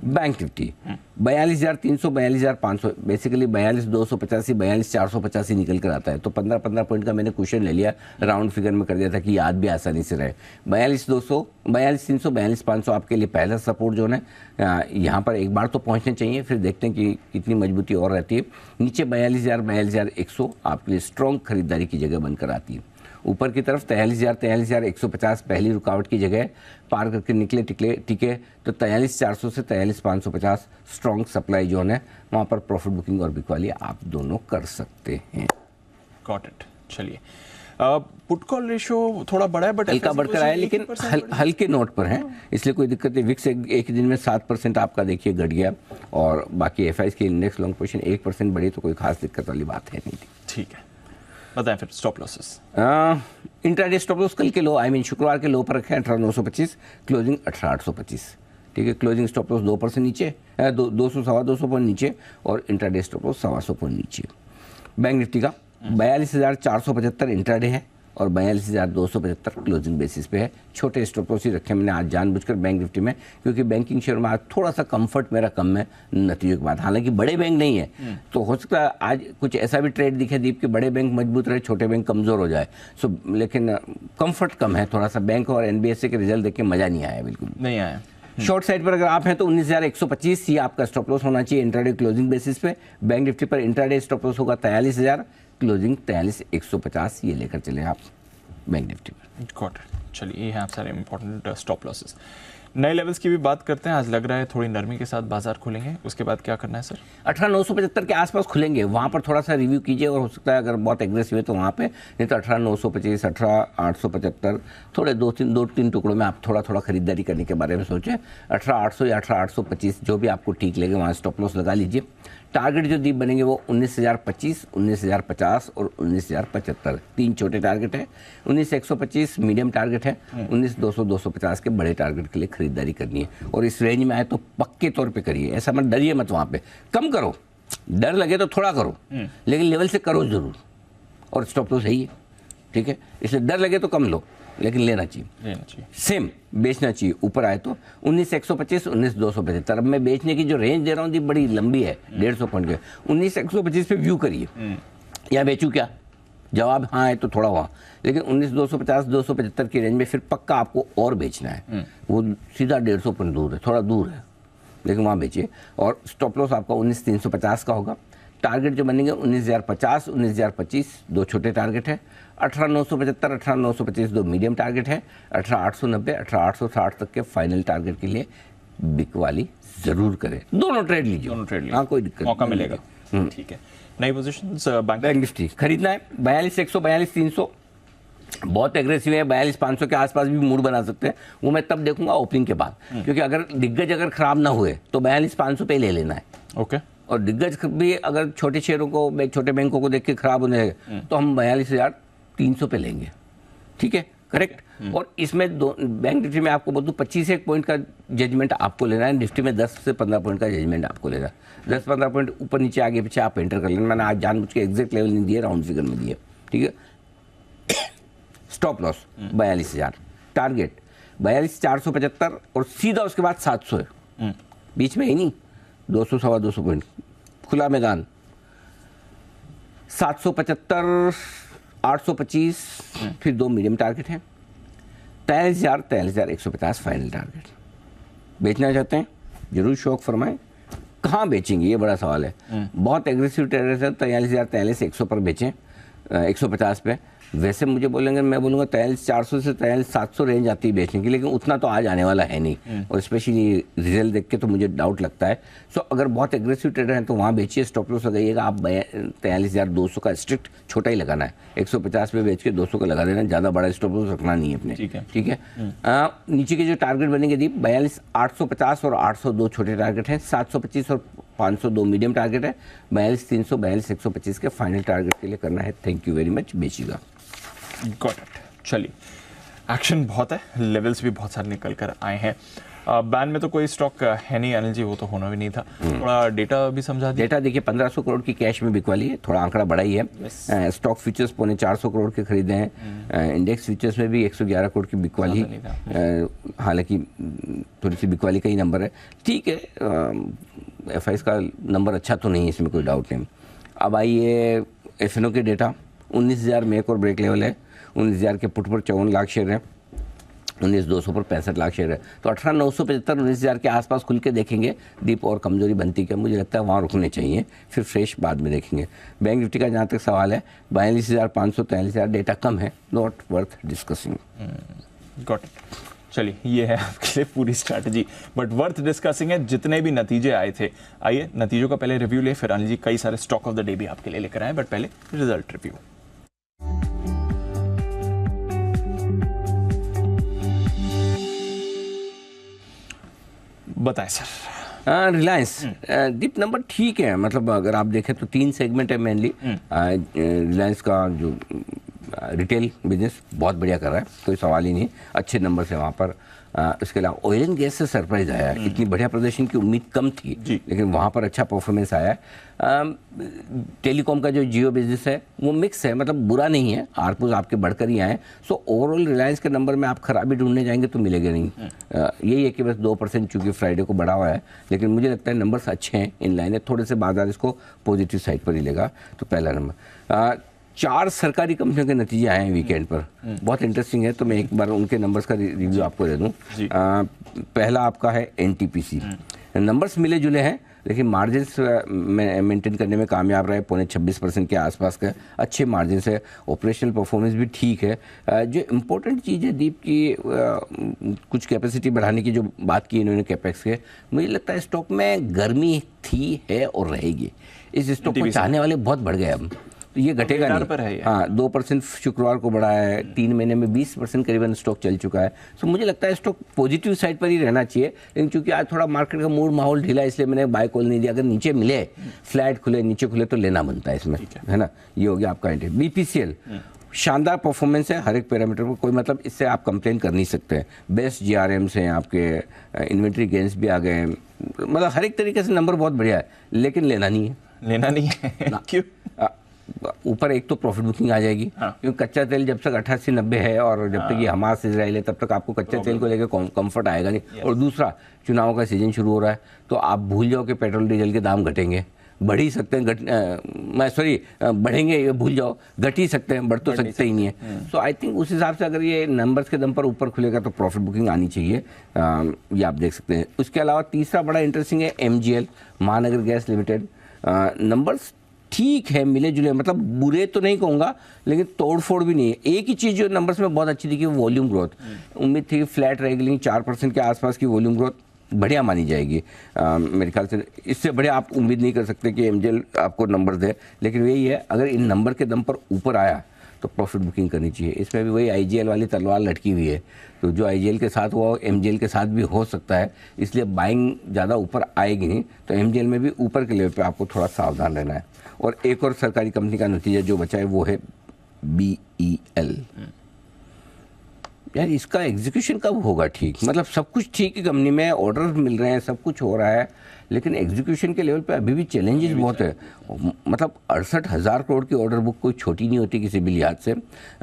बैंक निफ्टी 42,300 42,500 बेसिकली 42,285 42,485 निकल कर आता है, तो 15 पॉइंट का मैंने क्वेश्चन ले लिया, राउंड फिगर में कर दिया था कि याद भी आसानी से रहे। 42,200 42,300 42,500 आपके लिए पहला सपोर्ट जोन है, यहाँ पर एक बार तो पहुँचने चाहिए, फिर देखते हैं कि कितनी मजबूती और रहती है। नीचे 42,000 42,100 आपके लिए स्ट्रॉन्ग खरीदारी की जगह बनकर आती है। ऊपर की तरफ 43,000 43,150 पहली रुकावट की जगह पार करके निकले टिके तो 43,400 से 43,550 स्ट्रॉन्ग सप्लाई जोन है, वहाँ पर प्रॉफिट बुकिंग और बिकवाली आप दोनों कर सकते हैं। Got it. चलिए पुट कॉल रेशियो थोड़ा बड़ा है, बट हल्का बढ़कर आया, लेकिन हल्के नोट पर है, इसलिए कोई दिक्कत नहीं। विक्स एक ही दिन में 7% आपका देखिए घट गया, और बाकी एफआईज की इंडेक्स लॉन्ग पोजीशन 1% बढ़ी, तो कोई खास दिक्कत वाली बात है नहीं। ठीक है, बताएं फिर stop losses. Intraday stop loss कल के लो शुक्रवार के लो पर रखे हैं 18,925, क्लोजिंग 18,825। ठीक है, क्लोजिंग स्टॉप लॉस 2% नीचे, 200 पॉइंट नीचे, और इंट्राडे स्टॉप लॉस 125 पॉइंट नीचे। बैंक निफ्टी का 42,475 इंट्राडे है और 42,275 क्लोजिंग बेसिस पे है। छोटे स्टॉप लॉस ही रखे मैंने आज जानबूझकर बैंक निफ्टी में, क्योंकि बैंकिंग शेयर में आज थोड़ा सा कंफर्ट मेरा कम है नतीजों के बाद। हालांकि बड़े बैंक नहीं है, तो हो सकता है आज कुछ ऐसा भी ट्रेड दिखे दीप कि बड़े बैंक मजबूत रहे, छोटे बैंक कमज़ोर हो जाए। लेकिन कंफर्ट कम है थोड़ा सा। बैंक और एनबीएफसी के रिजल्ट देख के मज़ा नहीं आया, बिल्कुल नहीं आया। शॉर्ट साइड पर अगर आप हैं तो 19,125 ये आपका स्टॉप लॉस होना चाहिए इंट्राडे क्लोजिंग बेसिस पे। बैंक निफ्टी पर इंट्राडे स्टॉप लॉस होगा 43,000, क्लोजिंग 43,150, ये लेकर चले आप बैंक निफ्टी पर। Got it. चलिए, ये हैं आप सारे इंपॉर्टेंट स्टॉप लॉसेस। नए लेवल्स की भी बात करते हैं। आज लग रहा है थोड़ी नरमी के साथ बाजार खुलेंगे, उसके बाद क्या करना है सर? 18,975 के आसपास खुलेंगे, वहाँ पर थोड़ा सा रिव्यू कीजिए, और हो सकता है अगर बहुत एग्रेसिव है तो वहाँ पे, नहीं तो 18,925 18,875 थोड़े दो तीन टुकड़ों में आप थोड़ा खरीदारी करने के बारे में सोचें। 18,800 या 18,825 जो भी आपको ठीक लगे वहाँ स्टॉप लॉस लगा लीजिए। टारगेट जो दीप बनेंगे वो 19,025 19,050 और 19,075 तीन छोटे टारगेट है। 19,125 मीडियम टारगेट है, 19,200 250 के बड़े टारगेट के लिए खरीदारी करनी है। और इस रेंज में आए तो पक्के तौर पे करिए, ऐसा मत डरिए मत, वहाँ पे कम करो, डर लगे तो थोड़ा करो, लेकिन लेवल से करो जरूर, और स्टॉप लॉस है ही, ठीक है। इसलिए डर लगे तो कम लो, लेकिन लेना चाहिए सेम, बेचना चाहिए। ऊपर आए तो 19,125 19,275। अब मैं बेचने की जो रेंज दे रहा हूँ बड़ी लंबी है, 150 पॉइंट के। 19,125 पे व्यू करिए, या बेचूं क्या, जवाब हाँ है तो थोड़ा वहाँ, लेकिन 19,250 275 की रेंज में फिर पक्का आपको और बेचना है। वो सीधा 150 पॉइंट दूर है, थोड़ा दूर है, लेकिन वहाँ बेचिए। और स्टॉप लॉस आपका 19,350 का होगा। टारगेट जो बनेंगे 19,050 19,025 दो छोटे टारगेट है। 18,975 18,925 दो मीडियम टारगेट है। 18,890 18,860 तक के फाइनल टारगेट के लिए बिकवाली जरूर करें। दोनों ट्रेड लीजिए, हाँ कोई दिक्कत, मौका मिलेगा। ठीक है। नई पोजीशंस बैंक निफ्टी खरीदना है 42,100 42,300 बहुत एग्रेसिव है। 42,500 के आसपास भी मूड बना सकते हैं, वो मैं तब देखूंगा ओपनिंग के बाद, क्योंकि अगर दिग्गज अगर खराब ना हुए तो 42,500 पे ले लेना है। ओके। और दिग्गज भी अगर छोटे शेयरों को, छोटे बैंकों को देख के खराब होने लगे तो हम 42,300 पे लेंगे, ठीक है, करेक्ट। और इसमें बैंक निफ्टी में आपको बोल दूं 25 पॉइंट का जजमेंट आपको लेना है, निफ्टी में 10 से 15 पॉइंट का जजमेंट आपको लेना है। 10-15 पॉइंट ऊपर नीचे आगे पीछे आप एंटर कर लेना। मैंने आज जानबूझ के एग्जैक्ट लेवल नहीं दिए, राउंड फिगर में दिए, ठीक है। स्टॉप लॉस 42,000, टारगेट 42,475 और सीधा उसके बाद 700 है, बीच में ही नहीं, 200 सवा 200 पॉइंट खुला मैदान। 775 825 फिर दो मीडियम टारगेट हैं। 43,000 43,150 फाइनल टारगेट। बेचना चाहते हैं जरूर शौक फरमाएं, कहाँ बेचेंगे, ये बड़ा सवाल है। बहुत एग्रेसिव ट्रेडर्स है 43,100 पर बेचें, 150 पे। वैसे मुझे बोलेंगे, मैं बोलूँगा 43,400 से 43,700 रेंज आती है बेचने की, लेकिन उतना तो आज आने वाला है नहीं, और स्पेशली रिजल्ट देख के तो मुझे डाउट लगता है। सो अगर बहुत एग्रेसिव ट्रेडर हैं तो वहाँ बेचिए, स्टॉप लॉस लगाइएगा। आप 43,200 का स्ट्रिक्ट छोटा ही लगाना है, 150 पे बेच के 200 का लगा देना, ज़्यादा बड़ा स्टॉप लॉस रखना नहीं है अपने। ठीक है। नीचे के जो टारगेट बनेंगे दी 42,850 और 802 छोटे टारगेट हैं, 725 और 502 मीडियम टारगेट है, 42,300 42,125 के फाइनल टारगेट के लिए करना है। थैंक यू वेरी मच, बेचिएगा। Got it. चलिए, एक्शन बहुत है, लेवल्स भी बहुत सारे निकल कर आए हैं। बैन में तो कोई स्टॉक है नहीं अनिल जी, वो तो होना भी नहीं था। थोड़ा डेटा भी समझा दिया। डेटा देखिए, 1500 करोड़ की कैश में बिकवाली है, थोड़ा आंकड़ा बड़ा ही है। स्टॉक फ्यूचर्स 450 करोड़ के खरीदे हैं। इंडेक्स फ्यूचर्स में भी 111 करोड़ की बिकवाली, हालांकि थोड़ी सी बिकवाली का ही नंबर है। ठीक है, FIs का नंबर अच्छा तो नहीं है, इसमें कोई डाउट नहीं। अब आइए FNO के डेटा। 19,000 में एक और ब्रेक लेवल है। 19,000 के पुट पर 54 लाख शेयर है, 19,200 पर 65 लाख शेयर है। तो 18,975 19,000 के आसपास खुल के देखेंगे दीप, और कमजोरी बनती क्या, मुझे लगता है वहाँ रुकने चाहिए, फिर फ्रेश बाद में देखेंगे। बैंक निफ्टी का जहाँ तक सवाल है 42,500 43,000, डेटा कम है, not worth discussing. Got it. चलिए, ये है आपके लिए पूरी स्ट्रैटेजी, बट वर्थ डिस्कसिंग है जितने भी नतीजे आए थे। आइए नतीजों का पहले रिव्यू ले, फिर अनिल जी कई सारे स्टॉक ऑफ द डे भी आपके लिए लेकर आए, बट पहले रिजल्ट रिव्यू। बताएं सर। रिलायंस दीप नंबर ठीक है, मतलब अगर आप देखें तो 3 सेगमेंट है मेनली। रिलायंस का जो रिटेल बिजनेस बहुत बढ़िया कर रहा है, कोई सवाल ही नहीं, अच्छे नंबर से वहाँ पर। इसके अलावा ऑयल एंड गैस से सरप्राइज आया है, इतनी बढ़िया प्रदर्शन की उम्मीद कम थी, लेकिन वहाँ पर अच्छा परफॉर्मेंस आया है। टेलीकॉम का जो जियो बिजनेस है वो मिक्स है, मतलब बुरा नहीं है, आरपूज आपके बढ़कर ही आए। सो ओवरऑल रिलायंस के नंबर में आप खराबी ढूंढने जाएंगे तो मिलेगा नहीं। यही है कि बस 2% चूंकि फ्राइडे को बढ़ा हुआ है, लेकिन मुझे लगता है नंबर्स अच्छे हैं, इन लाइन है, थोड़े से बाजार इसको पॉजिटिव साइड पर ही लेगा। तो पहला नंबर। 4 सरकारी कंपनियों के नतीजे आए हैं वीकेंड पर, बहुत इंटरेस्टिंग है, तो मैं एक बार उनके नंबर्स का रिव्यू आपको दे दूं। पहला आपका है NTPC। नंबर्स मिले जुले हैं, लेकिन मार्जिन्स मेंटेन करने में कामयाब रहे, 26% के आसपास का अच्छे मार्जिन्स है, ऑपरेशनल परफॉर्मेंस भी ठीक है। जो इम्पोर्टेंट चीज़ है दीप की, कुछ कैपेसिटी बढ़ाने की जो बात की इन्होंने कैपेक्स के, मुझे लगता है स्टॉक में गर्मी थी, है और रहेगी। इस स्टॉक को चाहने वाले बहुत बढ़ गए अब, तो ये घटेगा नहीं। हाँ, 2% शुक्रवार को बढ़ा है, 3 महीने में 20% करीबन स्टॉक चल चुका है। सो मुझे लगता है स्टॉक पॉजिटिव साइड पर ही रहना चाहिए, लेकिन चूंकि आज थोड़ा मार्केट का मूड माहौल ढीला, इसलिए मैंने बाय कॉल नहीं दिया। अगर नीचे मिले, फ्लैट खुले, नीचे खुले तो लेना बनता है इसमें, है ना। ये हो गया आपका एंट्री। BPCL शानदार परफॉर्मेंस है, हर एक पैरामीटर पर, कोई मतलब इससे आप कंप्लेन कर नहीं सकते। बेस्ट GRMs हैं आपके, इन्वेंट्री गेंस भी आ गए, मतलब हर एक तरीके से नंबर बहुत बढ़िया है, लेकिन लेना नहीं है। लेना नहीं है क्यों? ऊपर एक तो प्रॉफिट बुकिंग आ जाएगी, क्योंकि कच्चा तेल जब तक 88-90 है और जब तक ये हमास इजराइल है, तब तक आपको कच्चे तेल को लेकर कंफर्ट आएगा नहीं। और दूसरा, चुनाव का सीजन शुरू हो रहा है, तो आप भूल जाओ कि पेट्रोल डीजल के दाम घटेंगे, बढ़ ही सकते हैं, बढ़ेंगे, ये भूल जाओ, घट ही सकते हैं, बढ़ तो सकते ही नहीं है। सो आई थिंक उस हिसाब से अगर ये नंबर्स के दम पर ऊपर खुलेगा तो प्रॉफिट बुकिंग आनी चाहिए, ये आप देख सकते हैं। उसके अलावा तीसरा बड़ा इंटरेस्टिंग है MGL, महानगर गैस लिमिटेड। नंबर्स ठीक है, मिले जुले, मतलब बुरे तो नहीं कहूँगा, लेकिन तोड़फोड़ भी नहीं है। एक ही चीज़ जो नंबर्स में बहुत अच्छी दिखी, वॉल्यूम ग्रोथ। उम्मीद थी कि फ्लैट रहेगी, लेकिन 4% के आसपास की वॉल्यूम ग्रोथ बढ़िया मानी जाएगी। मेरे ख्याल से इससे बढ़िया आप उम्मीद नहीं कर सकते कि MGL आपको नंबर दे, लेकिन वही है, अगर इन नंबर के दम पर ऊपर आया तो प्रॉफिट बुकिंग करनी चाहिए। इसमें भी वही IGL वाली तलवार लटकी हुई है, तो जो IGL के साथ हुआ MGL के साथ भी हो सकता है, इसलिए बाइंग ज़्यादा ऊपर आएगी नहीं, तो MGL में भी ऊपर के लेवल पे आपको थोड़ा सावधान रहना है। और एक और सरकारी कंपनी का नतीजा जो बचा है वो है BEL। यार इसका एग्जीक्यूशन कब होगा ठीक, मतलब सब कुछ ठीक है, कंपनी में ऑर्डर मिल रहे हैं, सब कुछ हो रहा है, लेकिन एग्जीक्यूशन के लेवल पे अभी भी चैलेंजेस बहुत है। मतलब 68,000 करोड़ की ऑर्डर बुक कोई छोटी नहीं होती किसी भी लिहाज से।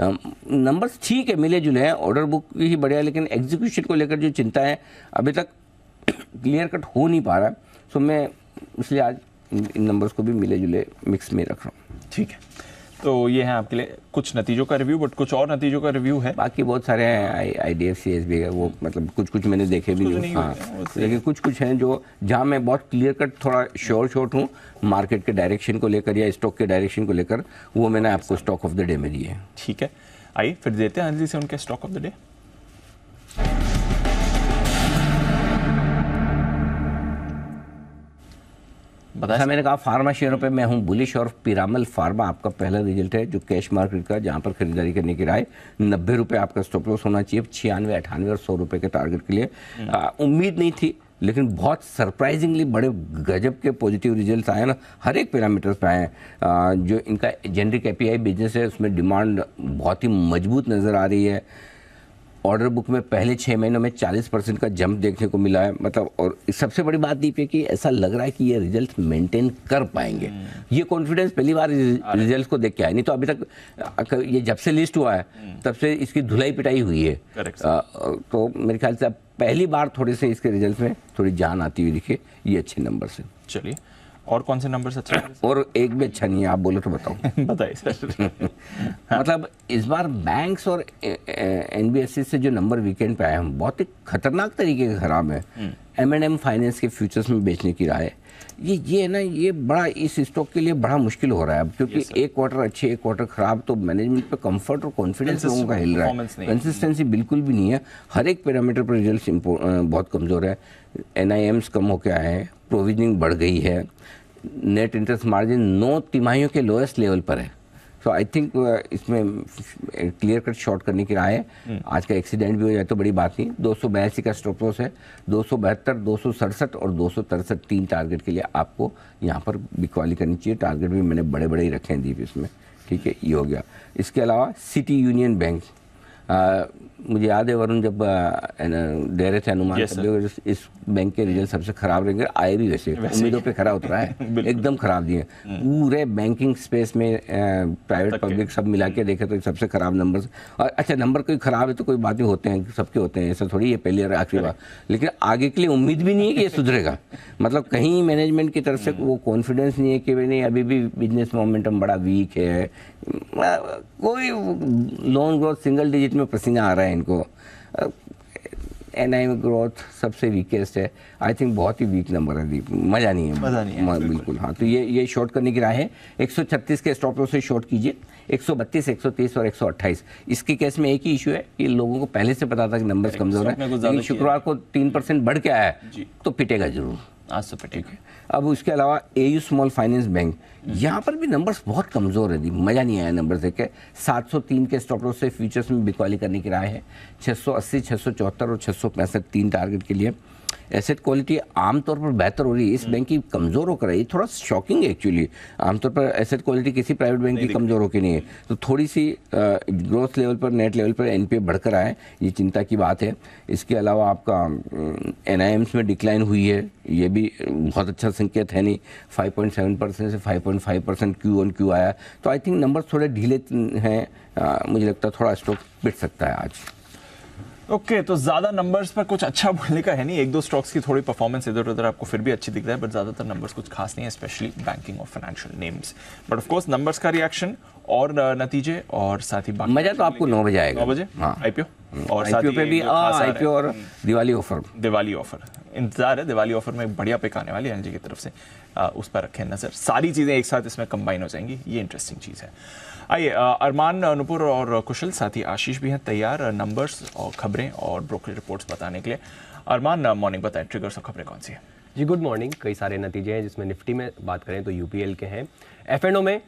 नंबर्स ठीक है, मिले जुले हैं, ऑर्डर बुक ही बढ़िया, लेकिन एग्जीक्यूशन को लेकर जो चिंता है अभी तक क्लियर कट हो नहीं पा रहा। सो मैं इसलिए आज इन नंबर्स को भी मिले जुले मिक्स में रख रहा हूँ। ठीक है, तो ये है आपके लिए कुछ नतीजों का रिव्यू, बट कुछ और नतीजों का रिव्यू है। बाकी बहुत सारे हैं, IDFC SBI है, वो मतलब कुछ मैंने देखे भी नहीं, हाँ, लेकिन कुछ हैं जो जहाँ मैं बहुत क्लियर कट थोड़ा शॉर्ट हूँ मार्केट के डायरेक्शन को लेकर या स्टॉक के डायरेक्शन को लेकर, वो मैंने आपको स्टॉक ऑफ द डे में दिए। ठीक है, आइए फिर देते हैं अंजलि से उनके स्टॉक ऑफ द डे। जैसा मैंने कहा फार्मा शेयरों पे मैं हूं बुलिश, और पिरामल फार्मा आपका पहला रिजल्ट है जो कैश मार्केट का, जहां पर खरीदारी करने की राय 90 रुपये आपका स्टॉप लॉस होना चाहिए, 96, 98 और 100 रुपये के टारगेट के लिए। उम्मीद नहीं थी, लेकिन बहुत सरप्राइजिंगली बड़े गजब के पॉजिटिव रिजल्ट्स आए ना, हर एक पैरामीटर पे आए। जो इनका जेनरिक API बिजनेस है उसमें डिमांड बहुत ही मजबूत नज़र आ रही है। ऑर्डर बुक में पहले 6 महीनों में 40% का जंप देखने को मिला है, मतलब, और सबसे बड़ी बात ये कि ऐसा लग रहा है कि ये रिजल्ट मेंटेन कर पाएंगे। ये कॉन्फिडेंस पहली बार रिजल्ट्स को देख के आया, नहीं तो अभी तक ये जब से लिस्ट हुआ है तब से इसकी धुलाई पिटाई हुई है। तो मेरे ख्याल से अब पहली बार थोड़े से इसके रिजल्ट में थोड़ी जान आती हुई दिखे, ये अच्छे नंबर से। चलिए, और कौन से नंबर्स अच्छे हैं? और एक भी अच्छा नहीं है, आप बोलो तो बताओ। बताइए सर। मतलब इस बार बैंक्स और NBFC से जो नंबर वीकेंड पे आए हैं बहुत ही खतरनाक तरीके के खराब है। M&M फाइनेंस के फ्यूचर्स में बेचने की राय, ये है ना, ये बड़ा इस स्टॉक के लिए बड़ा मुश्किल हो रहा है अब, क्योंकि एक क्वार्टर अच्छे एक क्वार्टर खराब, तो मैनेजमेंट पे कंफर्ट और कॉन्फिडेंस लोगों का हिल रहा है, कंसिस्टेंसी बिल्कुल भी नहीं है। हर एक पैरामीटर पर रिजल्ट बहुत कमज़ोर है। NIMs कम होकर आए हैं, प्रोविजनिंग बढ़ गई है, नेट इंटरेस्ट मार्जिन 9 तिमाहियों के लोएस्ट लेवल पर है। सो आई थिंक इसमें क्लियर कट शॉर्ट करने की राय है। आज का एक्सीडेंट भी हो जाए तो बड़ी बात नहीं। 282 का स्टॉप लॉस है, 272, 267 और 263 3 टारगेट के लिए आपको यहाँ पर बिकवाली करनी चाहिए। टारगेट भी मैंने बड़े बड़े ही रखे हैं दीप इसमें, ठीक है, ये हो गया। इसके अलावा सिटी यूनियन बैंक, मुझे याद है वरुण जब दे रहे थे अनुमान, इस बैंक के रिजल्ट सबसे खराब रहेंगे, आए भी वैसे उम्मीदों पे खरा उतरा है, एकदम खराब दिए। पूरे बैंकिंग स्पेस में प्राइवेट पब्लिक सब मिला के देखे तो सबसे खराब नंबर। और अच्छा, नंबर कोई खराब है तो कोई बातें होते हैं, सबके होते हैं, ऐसा थोड़ी है पहली और आखिरी बार, लेकिन आगे के लिए उम्मीद भी नहीं है कि ये सुधरेगा। मतलब कहीं मैनेजमेंट की तरफ से वो कॉन्फिडेंस नहीं है कि भाई नहीं, अभी भी बिजनेस मोमेंटम बड़ा वीक है, कोई लोन ग्रोथ सिंगल डिजिट में पसीना आ रहा है इनको। NIM ग्रोथ सबसे वीकेस्ट है, आई थिंक बहुत ही वीक नंबर है दीप, मज़ा नहीं है, बिल्कुल। हाँ, तो ये शॉर्ट करने की राय है। 136 के स्टॉप लॉस से शॉर्ट कीजिए, 132, 130 और 128। इसके केस में एक ही इशू है कि लोगों को पहले से पता था कि नंबर्स कमज़ोर है, लेकिन शुक्रवार को 3% बढ़ के आया है तो पिटेगा जरूर, आज तो पिटेगा। अब उसके अलावा AU स्मॉल फाइनेंस बैंक, यहाँ पर भी नंबर्स बहुत कमज़ोर है, मज़ा नहीं आया नंबर देख के। 703 के स्टॉप लॉस से फ्यूचर्स में बिकवाली करने की राय है। 680, 674 और 665 3 टारगेट के लिए। एसेट क्वालिटी आमतौर पर बेहतर हो रही है, इस बैंक की कमज़ोर होकर है, ये थोड़ा शॉकिंग है एक्चुअली। आमतौर पर एसेट क्वालिटी किसी प्राइवेट बैंक की कमज़ोर होकर नहीं है, तो थोड़ी सी ग्रोथ लेवल पर, नेट लेवल पर NPA बढ़कर आए, ये चिंता की बात है। इसके अलावा आपका NIMs में डिक्लाइन हुई है, ये भी बहुत अच्छा संकेत है नहीं। 5.7% से 5.5% Q-on-Q आया, तो आई थिंक नंबर थोड़े ढीले हैं, मुझे लगता है थोड़ा स्टॉक पिट सकता है आज। ओके, तो ज्यादा नंबर्स पर कुछ अच्छा बोलने का है नहीं, एक दो स्टॉक्स की थोड़ी परफॉर्मेंस इधर उधर आपको फिर भी अच्छी दिख रहा है, बट ज्यादातर नंबर्स कुछ खास नहीं है, स्पेशली बैंकिंग और financial names. But of course numbers का रिएक्शन और नतीजे और साथ ही बाकी मजा तो आपको 9 बजे आएगा। 9 बजे हाँ, IPO और IPO पे भी IPO और दिवाली ऑफर इंतजार है। दिवाली ऑफर में बढ़िया पिक आने वाली है एलजी की तरफ से, उस पर रखें नजर। सारी चीजें एक साथ इसमें कंबाइन हो जाएंगी, ये इंटरेस्टिंग चीज है। आइए, अरमान, नुपुर और कुशल, साथ ही आशीष भी हैं तैयार नंबर्स और खबरें और ब्रोकरेज रिपोर्ट्स बताने के लिए। अरमान, मॉर्निंग बताएं, ट्रिगर्स और खबरें कौन सी हैं? जी गुड मॉर्निंग। कई सारे नतीजे हैं, जिसमें निफ्टी में बात करें तो UPL के हैं। F&O में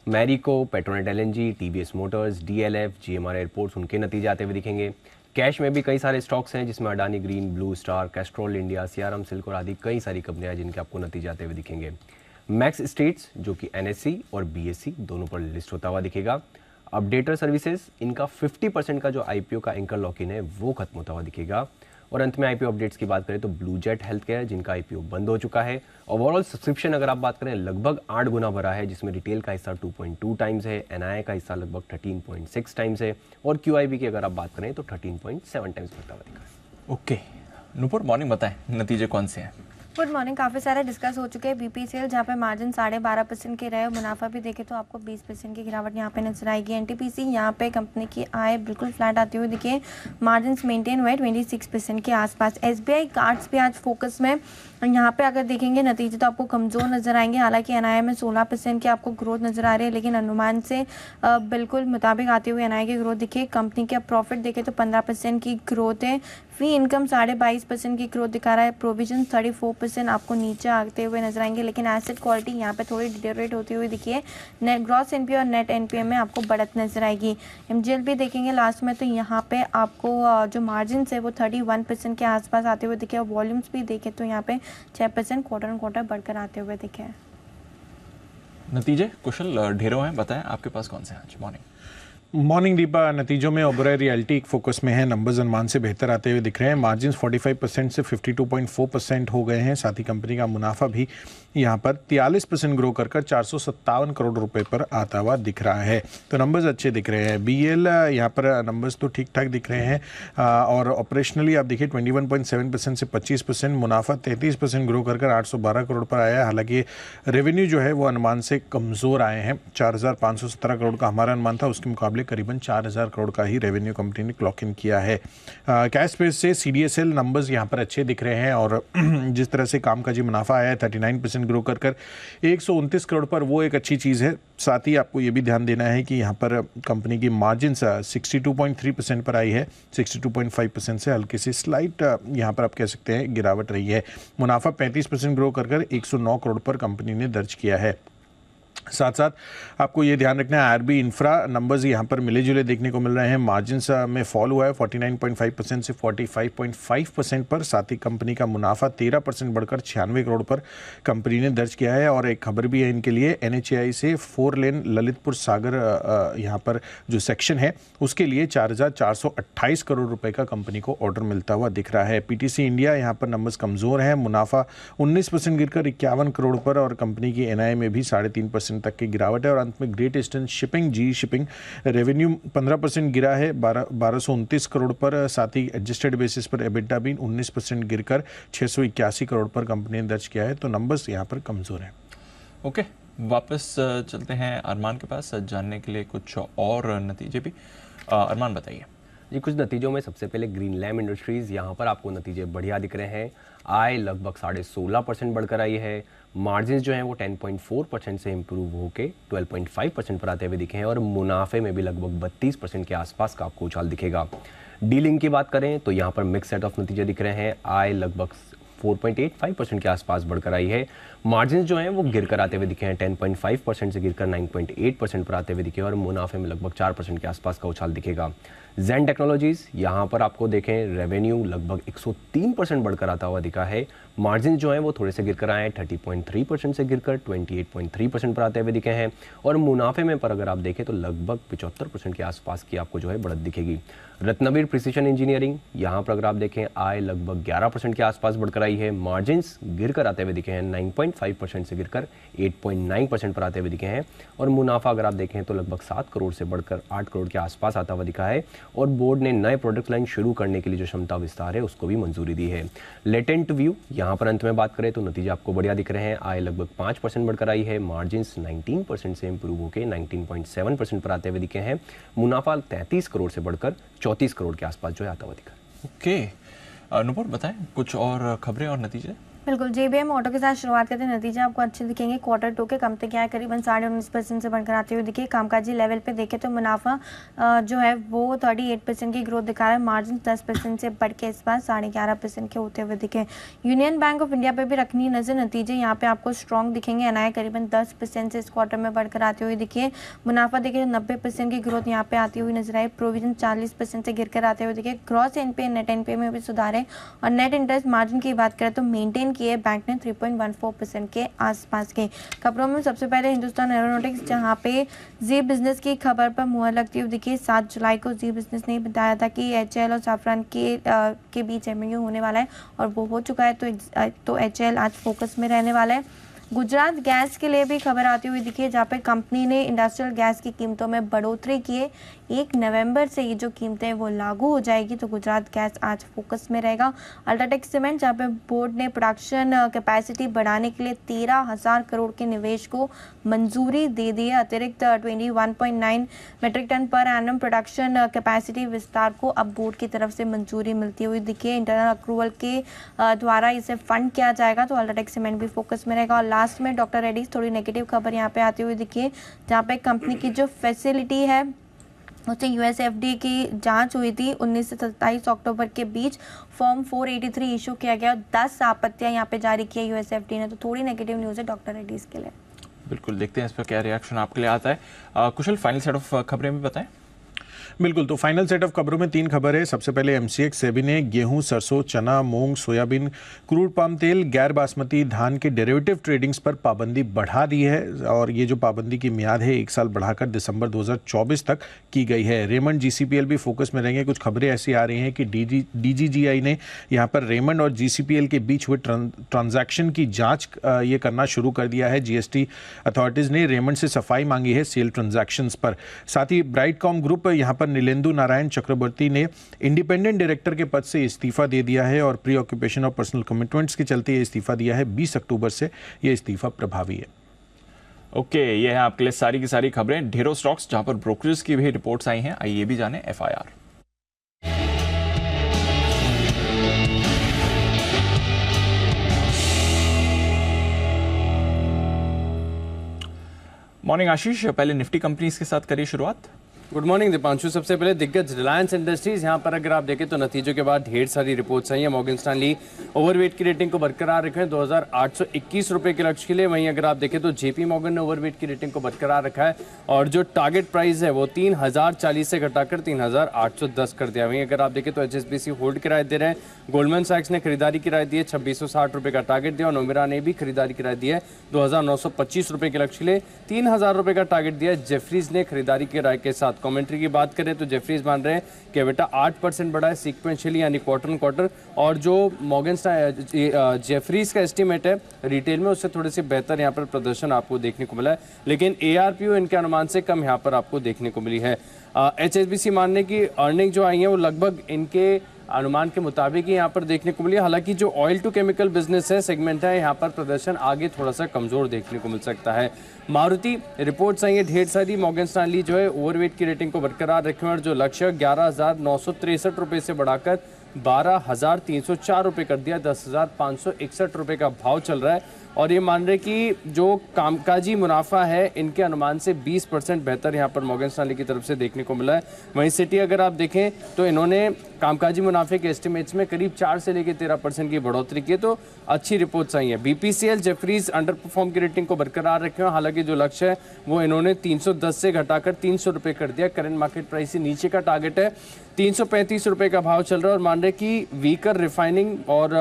Marico, Petronet LNG, TVS Motors, DLF, GMR airports, उनके नतीजे आते हुए दिखेंगे। कैश में भी कई सारे स्टॉक्स हैं, जिसमें Adani green, blue star, Castrol India, CRM silk और आदि कई सारी कंपनियां हैं जिनके आपको नतीजे आते हुए दिखेंगे। मैक्स स्टेट्स, जो कि NSE और BSE दोनों पर लिस्ट होता हुआ दिखेगा। अपडेटर सर्विसेज, इनका 50% का जो IPO का एंकर लॉक इन है वो खत्म होता हुआ दिखेगा। और अंत में IPO अपडेट्स की बात करें तो ब्लू जेट हेल्थ केयर, जिनका IPO बंद हो चुका है। ओवरऑल सब्सक्रिप्शन अगर आप बात करें लगभग 8 गुना बढ़ा है, जिसमें रिटेल का हिस्सा 2.2 टाइम्स है, NII का हिस्सा लगभग 13.6 टाइम्स है और QIB की अगर आप बात करें तो 13.7 टाइम्स बढ़ता हुआ दिखा है। ओके, नुपुर, मॉर्निंग बताएं, नतीजे कौन से हैं? Good morning. काफ़ी सारा डिस्कस हो चुके हैं बीपीसीएल, जहाँ पे मार्जिन 12.5% के रहे, मुनाफा भी देखे तो आपको 20% की गिरावट यहाँ पे नजर आएगी। एनटीपीसी यहाँ पे कंपनी की आय बिल्कुल फ्लैट आती हुई दिखे, मार्जिन मेंटेन हुए 26% के आसपास। एसबीआई कार्ड्स भी आज फोकस में, यहाँ पे अगर देखेंगे नतीजे तो आपको कमज़ोर नजर आएंगे। हालांकि एनआई में 16% की आपको ग्रोथ नजर आ रही है, लेकिन अनुमान से बिल्कुल मुताबिक आते हुए एनआई की ग्रोथ दिखे। कंपनी का प्रॉफिट देखे तो 15% की ग्रोथ है। फी इनकम 22.5% की ग्रोथ दिखा रहा है। प्रोविजन 34% आपको नीचे आते हुए नजर आएंगे, लेकिन एसेट क्वालिटी यहाँ पे थोड़ी डिटेरियोरेट होती हुई दिखी है। नेट ग्रॉस एनपीए और नेट एनपीए में आपको बढ़त नजर आएगी। एमजीएल भी देखेंगे लास्ट में तो यहाँ पे आपको जो मार्जिन है वो 31% के आसपास आते हुए दिखे, और वॉल्यूम्स भी देखे तो यहाँ पे 6% क्वार्टर ऑन क्वार्टर बढ़कर आते हुए दिखे हैं। नतीजे कुशल ढेरों हैं, बताएं आपके पास कौन से हैं आज मॉर्निंग? मॉर्निंग दीपा, नतीजों में ओबेरॉय रियल्टी एक फोकस में है। नंबर्स अनुमान से बेहतर आते हुए दिख रहे हैं। मार्जिन्स 45% से 52.4% हो गए हैं। साथ ही कंपनी का मुनाफा भी यहाँ पर 43% ग्रो कर 457 करोड़ रुपए पर आता हुआ दिख रहा है। तो नंबर्स अच्छे दिख रहे हैं। बीएल यहाँ पर नंबर्स तो ठीक ठाक दिख रहे हैं, और ऑपरेशनली आप देखिए 21.7% से 25%, मुनाफा 33% ग्रो कर 812 करोड़ पर आया है। हालांकि रेवेन्यू जो है वो अनुमान से कमज़ोर आए हैं। 4,517 करोड़ का हमारा अनुमान था, उसके मुकाबले करीबन 4,000 करोड़ का ही रेवेन्यू कंपनी ने क्लॉक इन किया है। कैश बेस से सीडीएसएल नंबर्स यहाँ पर अच्छे दिख रहे हैं, और जिस तरह से कामकाजी मुनाफा आया है 39% ग्रो कर 129 करोड़ पर, वो एक अच्छी चीज़ है। साथ ही आपको ये भी ध्यान देना है कि यहाँ पर कंपनी की मार्जिन 62.3% पर आई है। 62.5% से हल्की सी स्लाइट यहाँ पर आप कह सकते हैं गिरावट रही है। मुनाफा 35% ग्रो कर 109 करोड़ पर कंपनी ने दर्ज किया है। साथ साथ आपको ये ध्यान रखना है आरबी इंफ्रा नंबर्स यहाँ पर मिले जुले देखने को मिल रहे हैं। मार्जिन्स में फॉल हुआ है 49.5% से 45.5% पर। साथ ही कंपनी का मुनाफा 13% बढ़कर 96 करोड़ पर कंपनी ने दर्ज किया है। और एक खबर भी है इनके लिए, एनएचएआई से 4 लेन ललितपुर सागर यहाँ पर जो सेक्शन है उसके लिए 4,428 करोड़ रुपए का कंपनी को ऑर्डर मिलता हुआ दिख रहा है। पीटीसी इंडिया यहाँ पर नंबर्स कमज़ोर हैं। मुनाफा 19% गिरकर 51 करोड़ पर, और कंपनी की एनआई में भी 3.5% तक की गिरावट है। और अंत में ग्रेट ईस्टर्न शिपिंग जी शिपिंग रेवेन्यू 15% गिरा है 1229 करोड़ पर। साथ ही एडजस्टेड बेसिस पर एबिटा भी 19% गिरकर 681 करोड़ पर कंपनी ने दर्ज किया है। तो नंबर्स यहाँ पर कमज़ोर हैं। ओके, वापस चलते हैं अरमान के पास जानने के लिए कुछ और नतीजे भी। अरमान बताइए जी। कुछ नतीजों में सबसे पहले ग्रीन लैम्प इंडस्ट्रीज़, यहाँ पर आपको नतीजे बढ़िया दिख रहे हैं। आय लगभग 16.5% बढ़कर आई है। मार्जिन जो हैं वो 10.4% से इम्प्रूव होकर 12.5% पर आते हुए दिखे हैं, और मुनाफे में भी लगभग 32% के आसपास का आपको उछाल दिखेगा। डीलिंग की बात करें तो यहाँ पर मिक्स सेट ऑफ नतीजे दिख रहे हैं। आय लगभग 4.85% के आसपास बढ़कर आई है। मार्जिन जो हैं वो गिरकर आते हुए दिखे हैं, 10.5% से गिरकर 9.8% पर आते हुए दिखे, और मुनाफे में लगभग 4% के आसपास का उछाल दिखेगा। ज़ेन टेक्नोलॉजीज़, यहाँ पर आपको देखें रेवेन्यू लगभग 103% बढ़कर आता हुआ दिखा है। मार्जिन जो है वो थोड़े से गिरकर आए हैं, 30.3% से गिरकर 28.3% पर आते हुए दिखे हैं, और मुनाफे में पर अगर आप देखें तो लगभग 75% के आसपास की आपको जो है बढ़त दिखेगी। रत्नवीर प्रिसीजन इंजीनियरिंग, यहाँ पर अगर आप देखें आय लगभग 11% के आसपास बढ़कर आई है। मार्जिन्स गिरकर आते हुए दिखे हैं, 9.5% से गिरकर 8.9% पर आते हुए दिखे हैं, और मुनाफा अगर आप देखें तो लगभग 7 करोड़ से बढ़कर 8 करोड़ के आसपास आता हुआ दिखा है। और बोर्ड ने नए प्रोडक्ट लाइन शुरू करने के लिए जो क्षमता विस्तार है उसको भी मंजूरी दी है। लेटेंट व्यू, यहाँ पर अंत में बात करें तो नतीजे आपको बढ़िया दिख रहे हैं। आय लगभग 5% बढ़कर आई है। मार्जिन्स 19% से इंप्रूव होकर 19.7% पर आते हुए दिखे हैं। मुनाफा 33 करोड़ से बढ़कर 34 करोड़ के आसपास जो है आता हुआ दिखा। ओके, नुपुर बताएं कुछ और खबरें और नतीजे। बिल्कुल, जेबीएम ऑटो के साथ शुरुआत करते हैं। नतीजे आपको अच्छे दिखेंगे। क्वार्टर 2 के कंपनी की आय करीबन 19.5% से बढ़कर आते हुए दिखे। कामकाजी लेवल पे देखें तो मुनाफा जो है वो 38% की ग्रोथ दिखा रहा है। मार्जिन 10% से बढ़ के इस बार 11.5% के होते हुए दिखे। यूनियन बैंक ऑफ इंडिया पे भी रखनी नजर। नतीजे यहाँ पे आपको स्ट्रॉन्ग दिखेंगे। एनआई करीबन 10% से इस क्वार्टर में बढ़कर आते हुए दिखे। मुनाफा देखिए 90% की ग्रोथ यहाँ पे आती हुई नजर आई। प्रोविजन 40% से गिरकर आते हुए दिखे। ग्रॉस एनपीए नेट एनपीए में भी सुधार है, और नेट इंटरेस्ट मार्जिन की बात करें तो मेंटेन किए बैंक ने 3.14% के आसपास के। खबरों में सबसे पहले हिंदुस्तान एरोनॉटिक्स, जहां पे जी बिजनेस की खबर पर मुहर लगती हुई दिखी। 7 जुलाई को जी बिजनेस ने बताया था कि एचएएल और सैफरन के बीच एमओयू होने वाला है, और वो हो चुका है। तो एचएएल आज फोकस में रहने वाला है। गुजरात गैस के लिए भी खबर आती हुई दिखी है, जहाँ पे कंपनी ने इंडस्ट्रियल गैस की कीमतों में बढ़ोतरी की है। 1 नवंबर से ये जो कीमतें वो लागू हो जाएगी, तो गुजरात गैस आज फोकस में रहेगा। अल्ट्राटेक सीमेंट, जहाँ पे बोर्ड ने प्रोडक्शन कैपेसिटी बढ़ाने के लिए 13,000 करोड़ के निवेश को मंजूरी दे दी है। अतिरिक्त 21.9 metric tonne per annum production capacity विस्तार को अब बोर्ड की तरफ से मंजूरी मिलती हुई दिखी है। इंटरनल अक्रूवल के द्वारा इसे फंड किया जाएगा, तो अल्ट्राटेक सीमेंट भी फोकस में रहेगा। और लास्ट में डॉक्टर रेड्डीज, थोड़ी नेगेटिव खबर यहाँ पे आती हुई दिखी है, जहाँ पे कंपनी की जो फैसिलिटी है उससे यूएसएफडी की जांच हुई थी 19 से 27 अक्टूबर के बीच। फॉर्म 483 इशू किया गया, 10 आपत्तियां यहाँ पे जारी की है यूएसएफडी ने, तो थोड़ी नेगेटिव न्यूज़ है डॉक्टर रेड्डीज के लिए। बिल्कुल, देखते हैं इस पर क्या रिएक्शन आपके लिए आता है। कुशल, फाइनल सेट ऑफ खबरें भी बताएं। बिल्कुल, तो फाइनल सेट ऑफ खबरों में 3 खबर है। सबसे पहले एमसीएक्स सेबी ने गेहूं, सरसों, चना, मूंग, सोयाबीन, क्रूड पाम तेल, गैर बासमती धान के डेरिवेटिव ट्रेडिंग्स पर पाबंदी बढ़ा दी है, और ये जो पाबंदी की मियाद है 1 साल बढ़ाकर दिसंबर 2024 तक की गई है। रेमंड जीसीपीएल भी फोकस में रहेंगे। कुछ खबरें ऐसी आ रही हैं कि डीजीजीआई ने यहाँ पर रेमंड और जीसीपीएल के बीच हुए ट्रांजैक्शन की जाँच ये करना शुरू कर दिया है। जीएसटी अथॉरिटीज़ ने रेमंड से सफाई मांगी है सेल ट्रांजैक्शंस पर। साथ ही ब्राइटकॉम ग्रुप यहाँ पर नीलेंदु नारायण चक्रवर्ती ने इंडिपेंडेंट डायरेक्टर के पद से इस्तीफा दे दिया है, और प्री ऑक्यूपेशन और पर्सनल कमिटमेंट्स के चलते ये इस्तीफा दिया है। 20 अक्टूबर से ये इस्तीफा प्रभावी है। ओके, ये है आपके लिए सारी की सारी खबरें। ढेरों स्टॉक्स जहां पर ब्रोकरेज की भी रिपोर्ट्स आई हैं, आइए भी जाने एफआईआर। मॉर्निंग आशीष, पहले निफ्टी कंपनीज के साथ करिए शुरुआत। Good morning Deepanshu. सबसे पहले दिग्गज रिलायंस इंडस्ट्रीज, यहाँ पर अगर आप देखें तो नतीजों के बाद ढेर सारी रिपोर्ट्स आई हैं। मॉर्गन स्टैनली ओवरवेट की रेटिंग को बरकरार रखे हैं 2821 रुपए के लक्ष्य के लिए। वहीं अगर आप देखें तो जेपी मॉर्गन ने ओवरवेट की रेटिंग को बरकरार रखा है, और जो टारगेट प्राइस है वो 3040 से घटाकर 3810 कर दिया। वहीं अगर आप देखें तो एचएसबीसी होल्ड की राय दे रहे हैं। गोल्डमैन सैक्स ने खरीदारी की राय दी है, 2660 रुपए का टारगेट दिया। और नोमेरा ने भी खरीदारी की राय दी है 2925 रुपए के लक्ष्य के लिए, 3000 रुपए का टारगेट दिया। जेफरीज ने खरीदारी की राय के साथ। कमेंट्री की बात करें तो जेफरीज मान रहे हैं कि बेटा 8% बढ़ा है सीक्वेंशियली, यानी क्वार्टर ऑन क्वार्टर। और जो मॉर्गन जेफरीज का एस्टीमेट है रिटेल में, उससे थोड़े से बेहतर यहाँ पर प्रदर्शन आपको देखने को मिला है, लेकिन एआरपीओ इनके अनुमान से कम यहाँ पर आपको देखने को मिली है। एचएसबीसी मानने की अर्निंग जो आई है वो लगभग इनके अनुमान के मुताबिक ही यहाँ पर देखने को मिली। हालांकि जो ऑयल टू केमिकल बिजनेस है, सेगमेंट है, यहाँ पर प्रदर्शन आगे थोड़ा सा कमजोर देखने को मिल सकता है। मारुति रिपोर्ट्स आई है ढेर सारी। मॉर्गन स्टैनली जो है ओवरवेट की रेटिंग को बरकरार रखे, और जो लक्ष्य 11,963 रुपये से बढ़ाकर 12,304 रुपये कर दिया। 10,561 रुपये का भाव चल रहा है, और ये मान रहे कि जो कामकाजी मुनाफा है इनके अनुमान से 20% बेहतर यहाँ पर मॉर्गन स्टैनली की तरफ से देखने को मिला है। वहीं सिटी अगर आप देखें तो इन्होंने कामकाजी मुनाफे के एस्टिमेट्स में करीब 4 से लेकर 13% की बढ़ोतरी की, तो अच्छी रिपोर्ट्स आई हैं। बीपीसीएल जेफरीज अंडर परफॉर्म की रेटिंग को बरकरार रखे हैं। हालांकि जो लक्ष्य है वो इन्होंने 310 से घटाकर 300 रुपये कर दिया। करंट मार्केट प्राइस से नीचे का टारगेट है, 335 रुपये का भाव चल रहा है। और मान रहे कि वीकर रिफाइनिंग और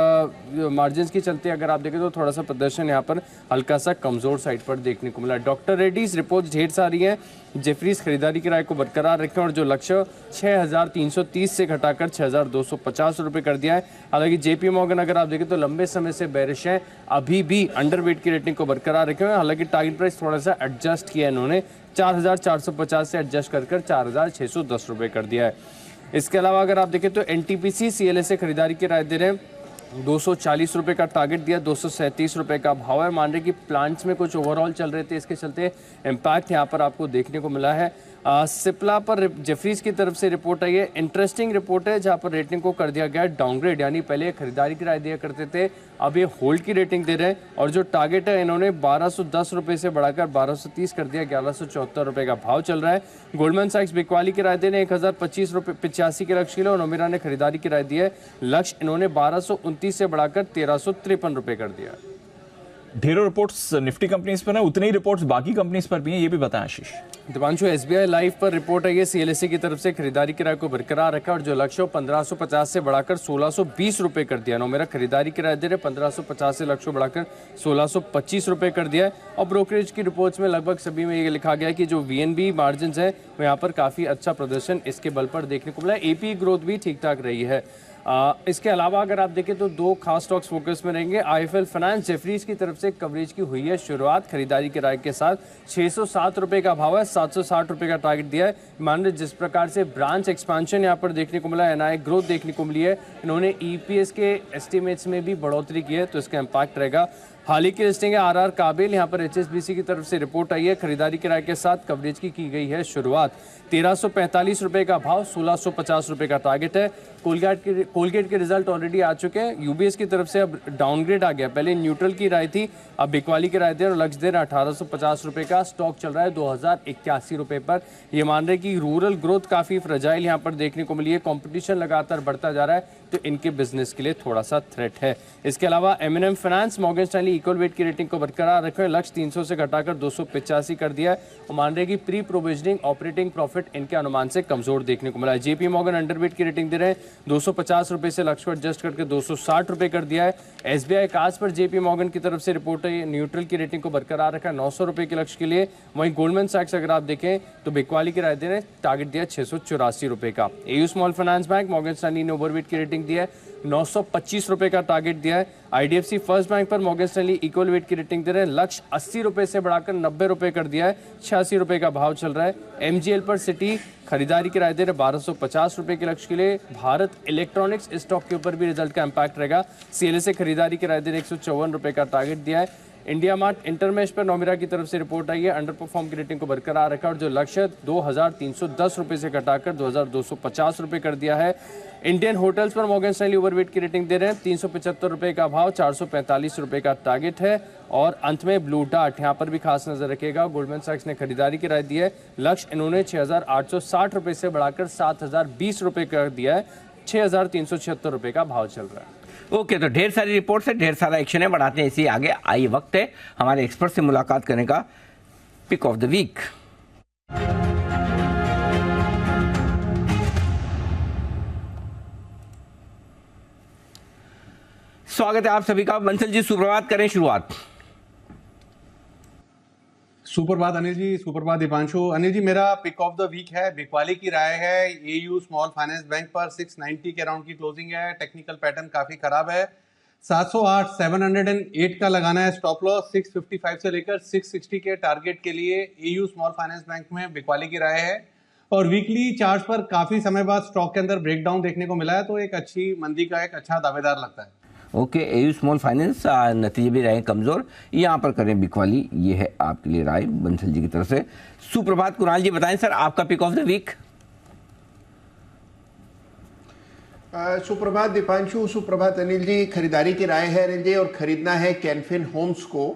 मार्जिन के चलते अगर आप देखें तो थोड़ा सा प्रदर्शन यहाँ पर हल्का सा कमजोर साइड पर देखने को मिला। डॉक्टर रेड्डीज रिपोर्ट ढेर सारी है। जेफरीज खरीदारी की राय को बरकरार रखें, और जो लक्ष्य 6330 से घटाकर 6250 रुपये कर दिया है। हालांकि जेपी मॉर्गन अगर आप देखें तो लंबे समय से बेरिश है, अभी भी अंडरवेट की रेटिंग को बरकरार रखे हुए। हालांकि टारगेट प्राइस थोड़ा सा एडजस्ट किया इन्होंने, 4450 से एडजस्ट कर 4610 रुपये कर दिया है। इसके अलावा अगर आप देखें तो एनटीपीसी सीएलए से खरीदारी की राय दे रहे हैं, 240 रुपये का टारगेट दिया, 237 रुपये का भाव है। मान रहे कि प्लांट्स में कुछ ओवरऑल चल रहे थे, इसके चलते इम्पैक्ट यहाँ पर आपको देखने को मिला है। सिप्ला पर जेफरीज की तरफ से रिपोर्ट आई है, इंटरेस्टिंग रिपोर्ट है, जहाँ पर रेटिंग को कर दिया गया डाउनग्रेड, यानी पहले खरीदारी की राय दिया करते थे, अब ये होल्ड की रेटिंग दे रहे हैं। और जो टारगेट है इन्होंने 1210 रुपये से बढ़ाकर 1230 कर दिया, 1174 रुपये का भाव चल रहा है। गोल्डमैन सैक्स बिकवाली की राय दे रहे हैं 1025 रुपये 85 के लक्ष्य के लिए, और नोमेरा ने खरीदारी की राय दी है, लक्ष्य इन्होंने 1229 से बढ़ाकर 1353 रुपये कर दिया। ढेरों रिपोर्ट्स निफ्टी कंपनीज पर है, उतनी ही रिपोर्ट्स बाकी कंपनीज पर भी हैं, ये भी बताएं आशीष। दीपांशु, एसबीआई लाइफ पर रिपोर्ट आई है, सीएलएसए की तरफ से खरीदारी की राय को बरकरार रखा, और जो लक्ष्य 1550 से बढ़ाकर 1620 रुपये कर दिया। नोमेरा खरीदारी की राय दे रहे 1550 से लक्ष्य बढ़ाकर 1625 रुपये कर दिया है। और ब्रोकरेज की रिपोर्ट्स में लगभग सभी में ये लिखा गया है कि जो वीएनबी मार्जिन है वो यहाँ पर काफ़ी अच्छा प्रदर्शन इसके बल पर देखने को मिला। एपी ग्रोथ भी ठीक ठाक रही है। इसके अलावा अगर आप देखें तो दो खास स्टॉक्स फोकस में रहेंगे। आईएफएल फाइनेंस जेफरीज की तरफ से कवरेज की हुई है शुरुआत खरीदारी के राय के साथ। 607 रुपए का भाव है, 760 रुपए का टारगेट दिया है। मान जिस प्रकार से ब्रांच एक्सपेंशन यहाँ पर देखने को मिला है, एनआई ग्रोथ देखने को मिली है, इन्होंने ईपीएस के एस्टिमेट्स में भी बढ़ोतरी की है, तो इसका इम्पैक्ट रहेगा। हाल ही की लिस्टिंग है आरआर काबिल, यहाँ पर एचएसबीसी की तरफ से रिपोर्ट आई है, खरीदारी किराए के साथ कवरेज की गई है शुरुआत। 1345 रुपए का भाव, 1650 रुपए का टारगेट है। कोलगेट के रिजल्ट ऑलरेडी आ चुके हैं। यूबीएस की तरफ से अब डाउनग्रेड आ गया, पहले न्यूट्रल की राय थी, अब बिकवाली की राय दे और लक्ष्य दे 1850 रुपए का। स्टॉक चल रहा है 2081 रुपए पर। ये मान रहे कि रूरल ग्रोथ काफी फ्रजाइल यहाँ पर देखने को मिली है, कंपटीशन लगातार बढ़ता जा रहा है, तो इनके बिजनेस के लिए थोड़ा सा थ्रेट है। इसके अलावा एमएनएम finance, Morgan Stanley equal weight की रेटिंग को बरकरार रखे, लक्ष्य 300 से घटाकर 285 कर दिया है और मान रहे कि प्री प्रोविजनिंग ऑपरेटिंग प्रॉफिट इनके अनुमान से कमजोर देखने को मिला है। जेपी मॉर्गन अंडरवेट की रेटिंग दे रहे हैं, 250 रुपए से लक्ष्य को एडजस्ट करके 260 रुपए कर दिया है। एसबीआई काज पर जेपी मॉर्गन की तरफ से रिपोर्ट है, न्यूट्रल की रेटिंग को बरकरार रखा है 900 रुपए के लक्ष्य के लिए। वहीं गोल्डमैन सैक्स अगर आप देखें तो बिकवाली की राय दे रहे हैं, टारगेट दिया 684 रुपए का। AU small finance bank, Morgan Stanley ने ओवरवेट की रेटिंग दी है, 925 रुपए का टारगेट दिया है। आईडीएफसी फर्स्ट बैंक पर मॉर्गन स्टैनली इक्वल वेट की रेटिंग दे रहे हैं, लक्ष्य 80 रुपए से बढ़ाकर 90 रुपए कर दिया है, 86 रुपए का भाव चल रहा है। एमजीएल पर सिटी खरीदारी की राय दे रहे 1250 रुपए के लक्ष्य के लिए। भारत इलेक्ट्रॉनिक्स स्टॉक के ऊपर भी रिजल्ट का इंपैक्ट रहेगा, सीएलए से खरीदारी की राय दे रहे 154 रुपए का टारगेट दिया है। इंडिया मार्ट इंटरमेश पर नोमिरा की तरफ से रिपोर्ट आई है, अंडर परफॉर्म की रेटिंग को बरकरार रखा और जो लक्ष्य 2310 रुपए से घटाकर 2250 रुपए कर दिया है। इंडियन होटल्स पर मॉर्गन स्टैनली ओवरवेट की रेटिंग दे रहे हैं, 375 रुपए का भाव, 445 रुपए का टारगेट है। और अंत में ब्लू डार्ट, यहाँ पर भी खास नजर रखेगा, गोल्डमैन सैक्स ने खरीदारी की राय दी है, लक्ष्य इन्होंने 6860 रुपए से बढ़ाकर 7020 रुपए कर दिया है, 6376 रुपए का भाव चल रहा है। ओके, तो ढेर सारी रिपोर्ट्स है, ढेर सारा एक्शन है, बढ़ाते हैं इसी आगे। आइए वक्त है हमारे एक्सपर्ट से मुलाकात करने का, पिक ऑफ द वीक। स्वागत है आप सभी का। बंसल जी सुप्रभात, करें शुरुआत। सुप्रभात अनिल जी, सुप्रभात दीपांशु। अनिल जी, मेरा पिक ऑफ द वीक है, बिकवाली की राय है, एयू स्मॉल फाइनेंस बैंक पर 690 के अराउंड की क्लोजिंग है, टेक्निकल पैटर्न काफी खराब है, 708 708 का लगाना है स्टॉप लॉस, 655 से लेकर 660 के टारगेट के लिए एयू स्मॉल फाइनेंस बैंक में बिकवाली की राय है। और वीकली चार्ट पर काफी समय बाद स्टॉक के अंदर ब्रेकडाउन देखने को मिला है, तो एक अच्छी मंदी का एक अच्छा दावेदार लगता है। ओके, एयू स्मॉल फाइनेंस नतीजे भी रहे कमजोर, यहाँ पर करें बिकवाली, ये है आपके लिए राय बंसल जी की तरफ से। सुप्रभात कुणाल जी, बताएं सर आपका पिक ऑफ द वीक। सुप्रभात दीपांशु, सुप्रभात अनिल जी। खरीदारी की राय है अनिल जी, और खरीदना है कैनफिन होम्स को,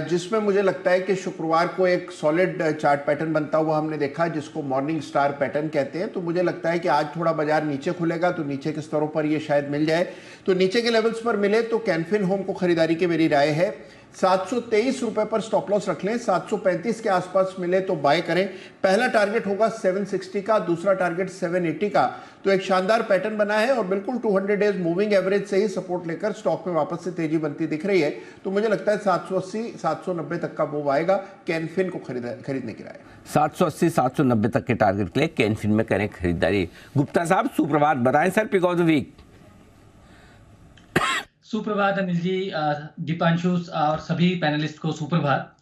जिसमें मुझे लगता है कि शुक्रवार को एक सॉलिड चार्ट पैटर्न बनता हुआ हमने देखा, जिसको मॉर्निंग स्टार पैटर्न कहते हैं। तो मुझे लगता है कि आज थोड़ा बाजार नीचे खुलेगा, तो नीचे के स्तरों पर ये शायद मिल जाए, तो नीचे के लेवल्स पर मिले तो कैनफिन होम को खरीदारी की मेरी राय है। 723 रुपए पर स्टॉप लॉस रख लें, 735 के आसपास मिले तो बाय करें। पहला टारगेट होगा 760 का, दूसरा टारगेट 780 का। तो एक शानदार पैटर्न बना है और बिल्कुल 200 डेज मूविंग एवरेज से ही सपोर्ट लेकर स्टॉक में वापस से तेजी बनती दिख रही है। तो मुझे लगता है 780 790 तक का मूव आएगा, कैनफिन को खरीदने की राय। 780 790 तक के टारगेट के लिए कैनफिन में करें खरीदारी। गुप्ता साहब सुप्रभात, बताएं sir pick of the week. सुप्रभात अनिल जी, दीपांशु और सभी पैनलिस्ट को सुप्रभात।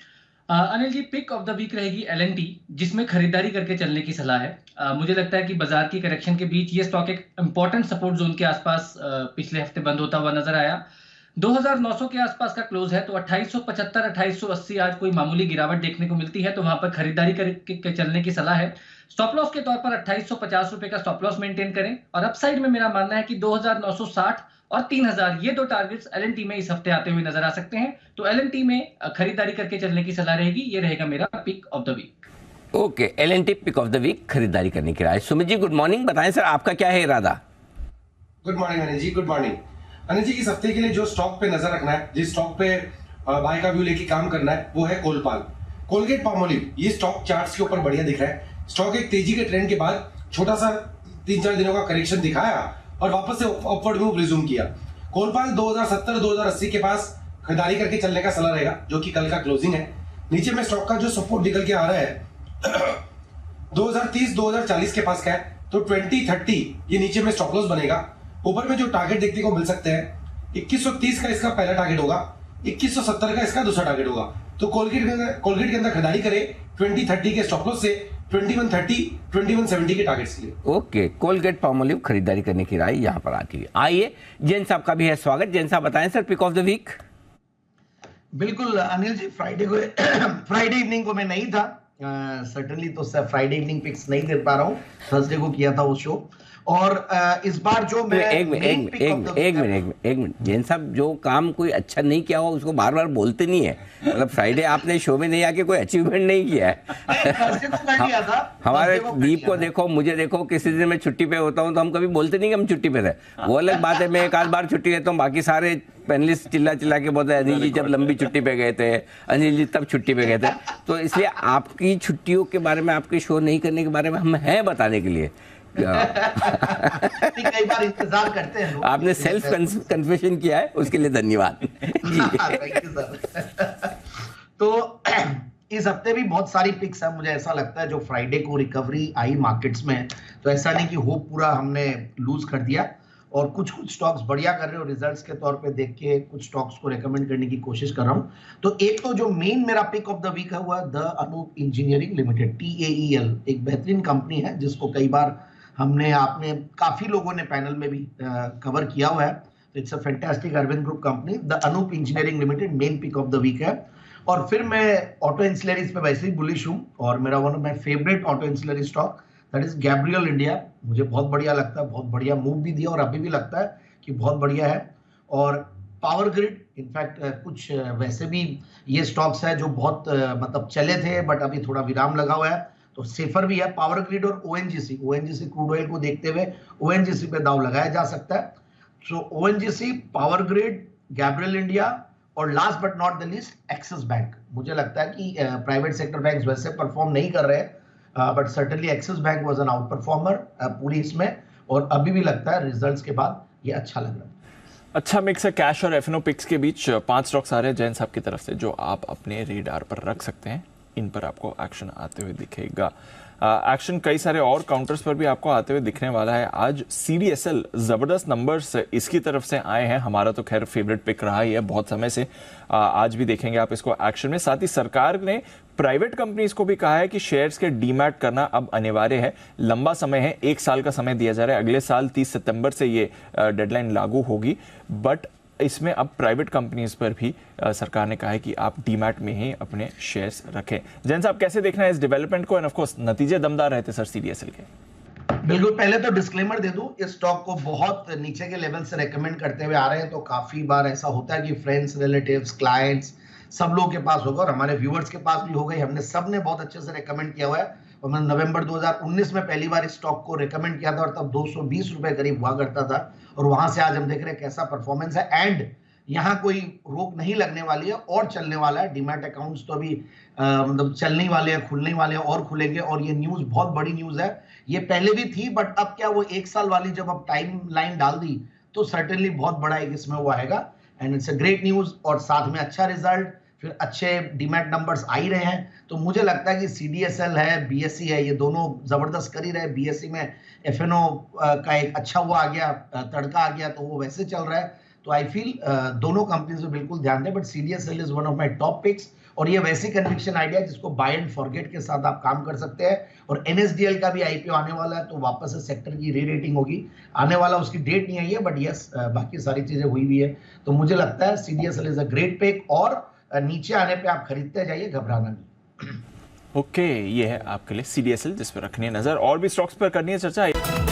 Anil ji, pick of the week रहेगी L&T, जिसमें खरीदारी करके चलने की सलाह है। मुझे लगता है कि बाजार की करेक्शन के बीच ये स्टॉक एक इंपॉर्टेंट सपोर्ट जोन के आसपास पिछले हफ्ते बंद होता हुआ नजर आया। 2900 के आसपास का क्लोज है, तो 2875 2880 आज कोई मामूली गिरावट देखने को मिलती है, तो वहां पर खरीदारी करके चलने की सलाह है। स्टॉप लॉस के तौर पर 2850 रुपए का स्टॉप लॉस मेंटेन करें, और अपसाइड में मेरा मानना है कि 2960 और 3000 ये दो टारगेट्स L&T में इस हफ्ते आते हुए नजर आ सकते हैं। तो L&T में खरीदारी करके चलने की सलाह रहेगी। ये रहेगा मेरा pick of the week. Okay, L&T pick of the week, खरीदारी करने की राय। सुमित जी गुड मॉर्निंग, बताएं सर आपका क्या है इरादा। Good morning Anil ji, good morning Anil ji. इस हफ्ते के लिए जो स्टॉक पे नजर रखना है, जिस स्टॉक पे बाय का व्यू लेके काम करना है, वो है कोलपाल, कोलगेट पामोलिव। ये स्टॉक चार्ट्स के ऊपर बढ़िया दिख रहा है। स्टॉक एक तेजी के ट्रेंड के बाद छोटा सा 3-4 दिनों का करेक्शन दिखाया और वापस से अपवर्ड मूव रिज्यूम किया। कोलपाल 2070-2080 के पास खरीदारी करके चलने का सलाह रहेगा, जो कि कल का क्लोजिंग है। नीचे में स्टॉक का जो सपोर्ट निकल के आ रहा है 2030-2040 के पास का है, तो 2030 ये नीचे में स्टॉप लॉस बनेगा। ऊपर में जो टारगेट देखने को मिल सकते हैं 2130 का इसका पहला टारगेट होगा, 2170 का इसका दूसरा टारगेट होगा। तो कोलगेट के अंदर खरीदारी करें 2030 के स्टॉप लॉस से 2130 2170 के टारगेट्स के लिए। ओके, कोलगेट पाल्मोलिव खरीदारी करने की राय यहाँ पर आती है। आइए जैन साहब का भी है स्वागत। जैन साहब बताएं sir, pick of the week. बिल्कुल अनिल जी, फ्राइडे इवनिंग को मैं नहीं था सर्टनली, तो फ्राइडे इवनिंग पिक्स नहीं दे पा रहा हूँ, थर्सडे को किया था वो शो। और इस बार जो मैं एक मिनट जैन साहब, जो काम कोई अच्छा नहीं किया हो उसको बार बार बोलते नहीं है। मतलब फ्राइडे आपने शो में नहीं आके कोई अचीवमेंट नहीं किया है। हमारे दीप को देखो, मुझे देखो, किसी दिन मैं छुट्टी पे होता हूँ तो हम कभी बोलते नहीं कि हम छुट्टी पे थे। वो अलग बात है, मैं एक आध बार छुट्टी लेता हूँ, बाकी सारे पैनलिस्ट चिल्ला चिल्ला के बोलते हैं अनिल जी जब लंबी छुट्टी पे गए थे, अनिल जी तब छुट्टी पे गए थे। तो इसलिए आपकी छुट्टियों के बारे में, आपके शो नहीं करने के बारे में हम हैं बताने के लिए। कई बार इंतजार करते हैं लोग। आपने सेल्फ कन्फेशन किया है, उसके लिए धन्यवाद जी। तो इस हफ्ते भी बहुत सारी पिक्स है, मुझे ऐसा लगता है जो फ्राइडे को रिकवरी आई मार्केट्स में, तो ऐसा नहीं कि होप पूरा हमने लूज कर दिया, और कुछ स्टॉक्स बढ़िया कर रहे हो रिजल्ट्स के तौर पे देख के कुछ स्टॉक्स को रेकमेंड करने की कोशिश कर रहा हूं। तो एक तो जो मेन मेरा पिक ऑफ द वीक है हुआ the Anup engineering limited, TAEL, एक बेहतरीन कंपनी है जिसको कई बार आपने काफी लोगों ने पैनल में भी कवर किया हुआ है। तो it's a fantastic Arvind group company. The Anup engineering limited main pick of the week है। और फिर मैं ऑटो इंसुलरीज पे वैसे ही बुलिश हूं, और मेरा one of my favourite auto ancillary stock that is Gabriel India. मुझे बहुत बढ़िया लगता है, बहुत बढ़िया मूव भी दिया और अभी भी लगता है कि बहुत बढ़िया है। और पावर ग्रिड, इनफैक्ट कुछ वैसे भी ये स्टॉक्स है जो बहुत मतलब चले थे बट अभी थोड़ा विराम लगा हुआ है, तो सेफर भी है। पावर ग्रिड और ONGC क्रूड ऑयल को देखते हुए ONGC पे दाव लगाया जा सकता है। So ONGC, power grid, Gabriel India, और last but not the least Axis Bank. मुझे लगता है कि प्राइवेट सेक्टर बैंक्स वैसे परफॉर्म नहीं कर रहे, but certainly Axis Bank was an outperformer पूरी इसमें, और अभी भी लगता है रिजल्ट्स के बाद ये अच्छा लग रहा है। अच्छा मिक्स है कैश और F&O पिक्स के बीच। 5 स्टॉक्स आ रहे हैं जैन साहब की तरफ से जो आप अपने रेडार पर रख सकते हैं। इन पर आपको एक्शन आते हुए दिखेगा। एक्शन कई सारे और काउंटर्स पर भी आपको आते हुए दिखने वाला है। आज CDSL जबरदस्त नंबर्स इसकी तरफ से आए हैं। हमारा तो खैर फेवरेट पिक रहा ही है बहुत समय से। आज भी देखेंगे आप इसको एक्शन में। साथ ही सरकार ने प्राइवेट कंपनीज को भी कहा है कि शेयर्स के डीमैट करना अब अनिवार्य है। लंबा समय है, 1 साल का समय दिया जा रहा है। अगले साल 30 सितंबर से ये डेडलाइन लागू होगी, बट इसमें अब प्राइवेट कंपनीज पर भी सरकार ने कहा है कि आप डीमैट में ही अपने शेयर्स रखें। जैन साहब कैसे देखना है इस डेवलपमेंट को? एंड ऑफ कोर्स नतीजे दमदार रहते सर CDSL के। बिल्कुल, पहले तो डिस्क्लेमर दे दूं, इस स्टॉक को बहुत नीचे के लेवल से रेकमेंड करते हुए आ रहे हैं, तो काफी बार ऐसा होता है कि फ्रेंड्स, रिलेटिव्स, क्लाइंट्स सब लोगों के पास होगा और हमारे व्यूअर्स के पास भी हो गई। हमने सबने बहुत अच्छे से रेकमेंड किया हुआ है, और मैंने नवंबर 2019 में पहली बार इस स्टॉक को रेकमेंड किया था, और तब 220 रुपए करीब हुआ करता था, और वहां से आज हम देख रहे हैं कैसा परफॉर्मेंस है। एंड यहाँ कोई रोक नहीं लगने वाली है और चलने वाला है। डीमैट अकाउंट्स तो अभी मतलब चलने वाले हैं, खुलने वाले हैं और खुलेंगे, और ये न्यूज बहुत बड़ी न्यूज है। ये पहले भी थी, बट अब क्या वो 1 साल वाली जब अब टाइम लाइन डाल दी तो सर्टेनली बहुत बड़ा एक इसमें वो आएगा, and it's a great news. और साथ में अच्छा रिजल्ट, फिर अच्छे डीमैट नंबर्स आ ही रहे हैं, तो मुझे लगता है कि CDSL है, BSE है, ये दोनों जबरदस्त कर ही रहे। BSE में F&O का एक अच्छा वो आ गया, तड़का आ गया, तो वो वैसे चल रहा है। तो आई फील दोनों कंपनीज में बिल्कुल ध्यान दें, but CDSL is one of my top picks, और ये वैसी कन्विक्शन आइडिया जिसको बाय एंड फॉरगेट के साथ आप काम कर सकते हैं। और NSDL का भी IPO आने वाला है, तो वापस से सेक्टर की री-रेटिंग होगी, आने वाला, उसकी डेट नहीं आई है, बट यस बाकी सारी चीजें हुई भी है। तो मुझे लगता है CDSL is a great pick, और नीचे आने पे आप खरीदते जाइए, घबराना नहीं। ओके, ये है आपके लिए CDSL जिस पर रखनी है नजर। और भी स्टॉक्स पर करनी है चर्चा।